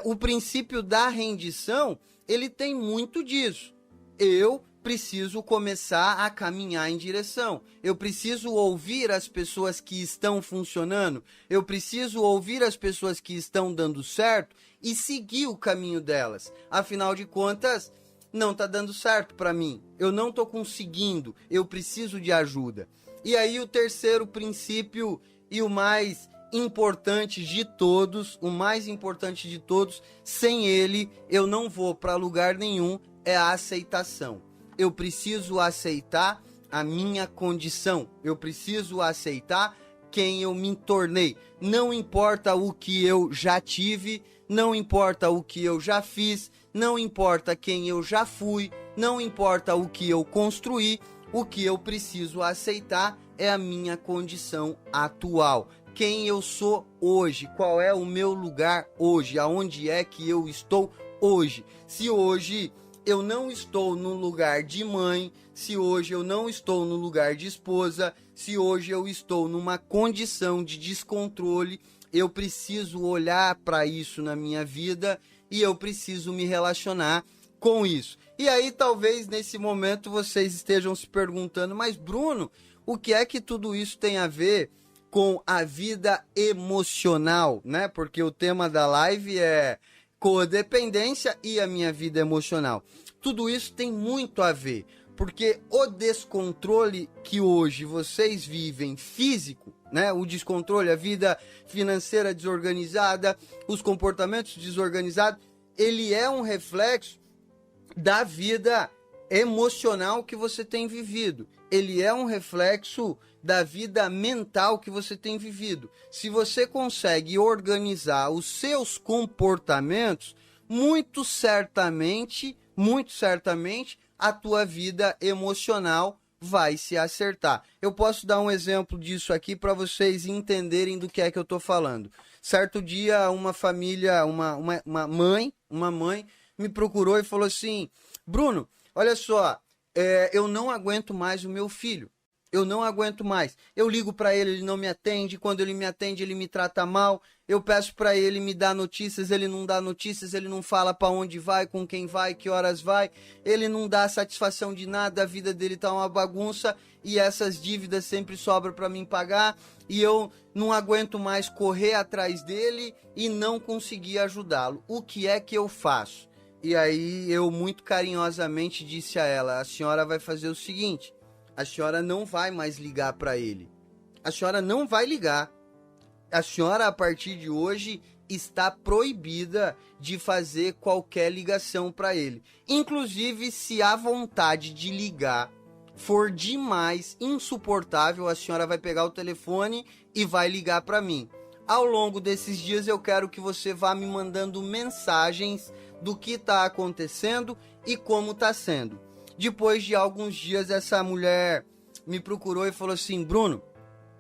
o princípio da rendição, ele tem muito disso. Eu preciso começar a caminhar em direção. Eu preciso ouvir as pessoas que estão funcionando. Eu preciso ouvir as pessoas que estão dando certo e seguir o caminho delas. Afinal de contas, não está dando certo para mim, eu não estou conseguindo, eu preciso de ajuda. E aí o terceiro princípio e o mais importante de todos, sem ele eu não vou para lugar nenhum, é a aceitação. Eu preciso aceitar a minha condição, eu preciso aceitar quem eu me tornei. Não importa o que eu já tive, não importa o que eu já fiz, não importa quem eu já fui, não importa o que eu construí, o que eu preciso aceitar é a minha condição atual. Quem eu sou hoje, qual é o meu lugar hoje, aonde é que eu estou hoje. Se hoje eu não estou no lugar de mãe, se hoje eu não estou no lugar de esposa, se hoje eu estou numa condição de descontrole, eu preciso olhar para isso na minha vida e eu preciso me relacionar com isso. E aí talvez nesse momento vocês estejam se perguntando, mas Bruno, o que é que tudo isso tem a ver com a vida emocional, né? Porque o tema da live é codependência e a minha vida emocional. Tudo isso tem muito a ver, porque o descontrole que hoje vocês vivem físico, né? O descontrole, a vida financeira desorganizada, os comportamentos desorganizados, ele é um reflexo da vida emocional que você tem vivido. Ele é um reflexo da vida mental que você tem vivido. Se você consegue organizar os seus comportamentos, muito certamente, a tua vida emocional vai se acertar. Eu posso dar um exemplo disso aqui para vocês entenderem do que é que eu estou falando. Certo dia, uma família, uma mãe me procurou e falou assim: Bruno, olha só, eu não aguento mais o meu filho. Eu não aguento mais. Eu ligo para ele, ele não me atende. Quando ele me atende, ele me trata mal. Eu peço para ele me dar notícias, ele não dá notícias, ele não fala para onde vai, com quem vai, que horas vai. Ele não dá satisfação de nada, a vida dele tá uma bagunça e essas dívidas sempre sobram para mim pagar. E eu não aguento mais correr atrás dele e não conseguir ajudá-lo. O que é que eu faço? E aí eu muito carinhosamente disse a ela: a senhora vai fazer o seguinte, a senhora não vai mais ligar para ele. A senhora não vai ligar. A senhora, a partir de hoje, está proibida de fazer qualquer ligação para ele. Inclusive, se a vontade de ligar for demais, insuportável, a senhora vai pegar o telefone e vai ligar para mim. Ao longo desses dias, eu quero que você vá me mandando mensagens do que está acontecendo e como está sendo. Depois de alguns dias, essa mulher me procurou e falou assim: Bruno,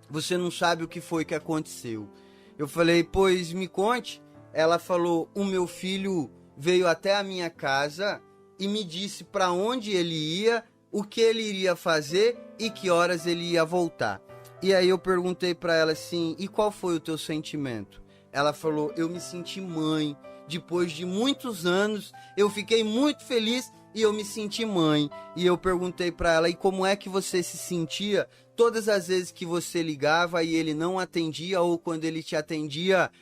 você não sabe o que foi que aconteceu. Eu falei: pois me conte. Ela falou: o meu filho veio até a minha casa e me disse para onde ele ia, o que ele iria fazer e que horas ele ia voltar. E aí eu perguntei para ela assim: e qual foi o teu sentimento? Ela falou: eu me senti mãe. Depois de muitos anos, eu fiquei muito feliz e eu me senti mãe. E eu perguntei para ela: e como é que você se sentia todas as vezes que você ligava e ele não atendia, ou quando ele te atendia,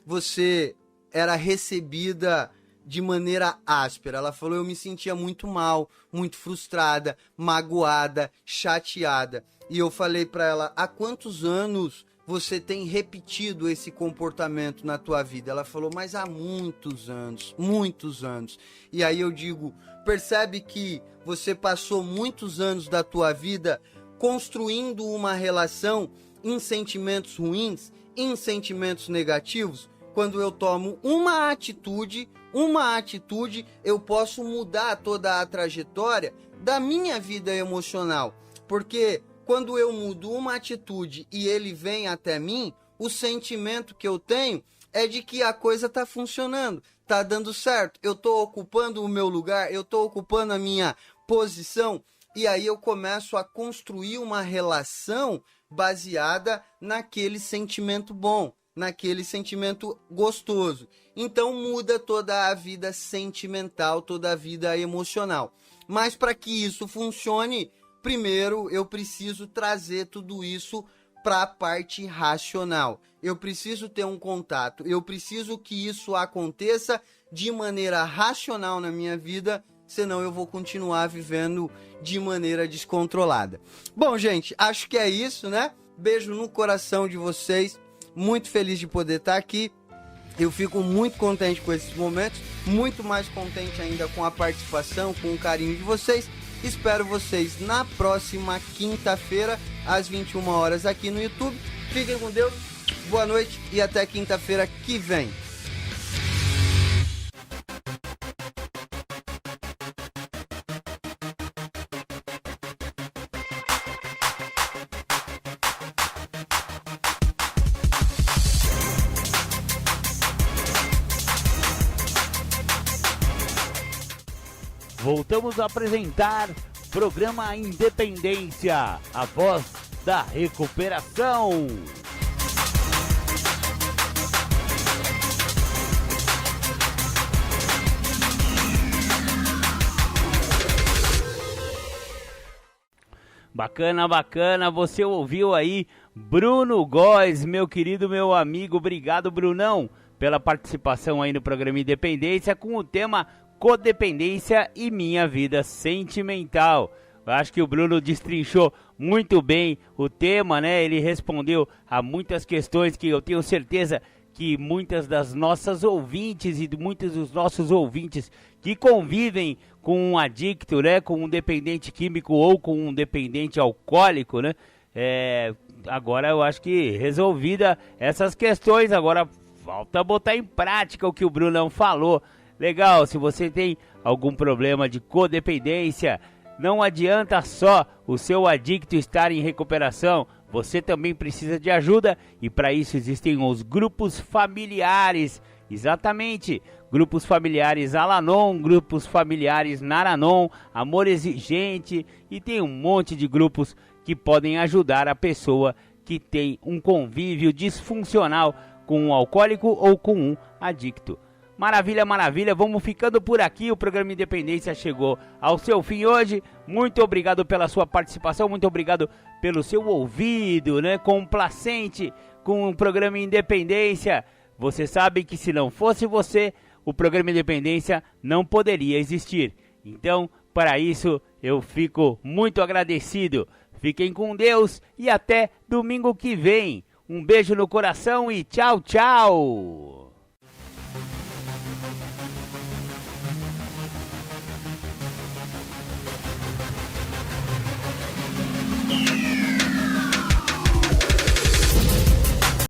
você era recebida de maneira áspera? Ela falou: eu me sentia muito mal, muito frustrada, magoada, chateada. E eu falei para ela: há quantos anos você tem repetido esse comportamento na tua vida? Ela falou: mas há muitos anos, muitos anos. E aí eu digo: percebe que você passou muitos anos da tua vida construindo uma relação em sentimentos ruins, em sentimentos negativos. Quando eu tomo uma atitude, eu posso mudar toda a trajetória da minha vida emocional. Porque quando eu mudo uma atitude e ele vem até mim, o sentimento que eu tenho é de que a coisa está funcionando, está dando certo, eu estou ocupando o meu lugar, eu estou ocupando a minha posição, e aí eu começo a construir uma relação baseada naquele sentimento bom, naquele sentimento gostoso. Então muda toda a vida sentimental, toda a vida emocional. Mas para que isso funcione, primeiro eu preciso trazer tudo isso para a parte racional. Eu preciso ter um contato, eu preciso que isso aconteça de maneira racional na minha vida, senão eu vou continuar vivendo de maneira descontrolada. Bom, gente, acho que é isso, né? Beijo no coração de vocês, muito feliz de poder estar aqui. Eu fico muito contente com esses momentos, muito mais contente ainda com a participação, com o carinho de vocês. Espero vocês na próxima quinta-feira, às 21 horas aqui no YouTube. Fiquem com Deus, boa noite e até quinta-feira que vem. Voltamos a apresentar programa Independência, a voz da recuperação. Bacana, bacana, você ouviu aí Bruno Góes, meu querido, meu amigo, obrigado Brunão pela participação aí no programa Independência com o tema Codependência e Minha Vida Sentimental. Eu acho que o Bruno destrinchou muito bem o tema, né? Ele respondeu a muitas questões que eu tenho certeza que muitas das nossas ouvintes e muitos dos nossos ouvintes que convivem com um adicto, né? Com um dependente químico ou com um dependente alcoólico, né? Agora eu acho que resolvida essas questões, agora falta botar em prática o que o Brunão falou. Legal, se você tem algum problema de codependência, não adianta só o seu adicto estar em recuperação, você também precisa de ajuda e para isso existem os grupos familiares, exatamente, grupos familiares Al-Anon, grupos familiares Naranon, Amor Exigente e tem um monte de grupos que podem ajudar a pessoa que tem um convívio disfuncional com um alcoólico ou com um adicto. Maravilha, maravilha, vamos ficando por aqui, o programa Independência chegou ao seu fim hoje, muito obrigado pela sua participação, muito obrigado pelo seu ouvido, né, complacente com o programa Independência. Você sabe que se não fosse você, o programa Independência não poderia existir, então, para isso, eu fico muito agradecido. Fiquem com Deus e até domingo que vem. Um beijo no coração e tchau, tchau!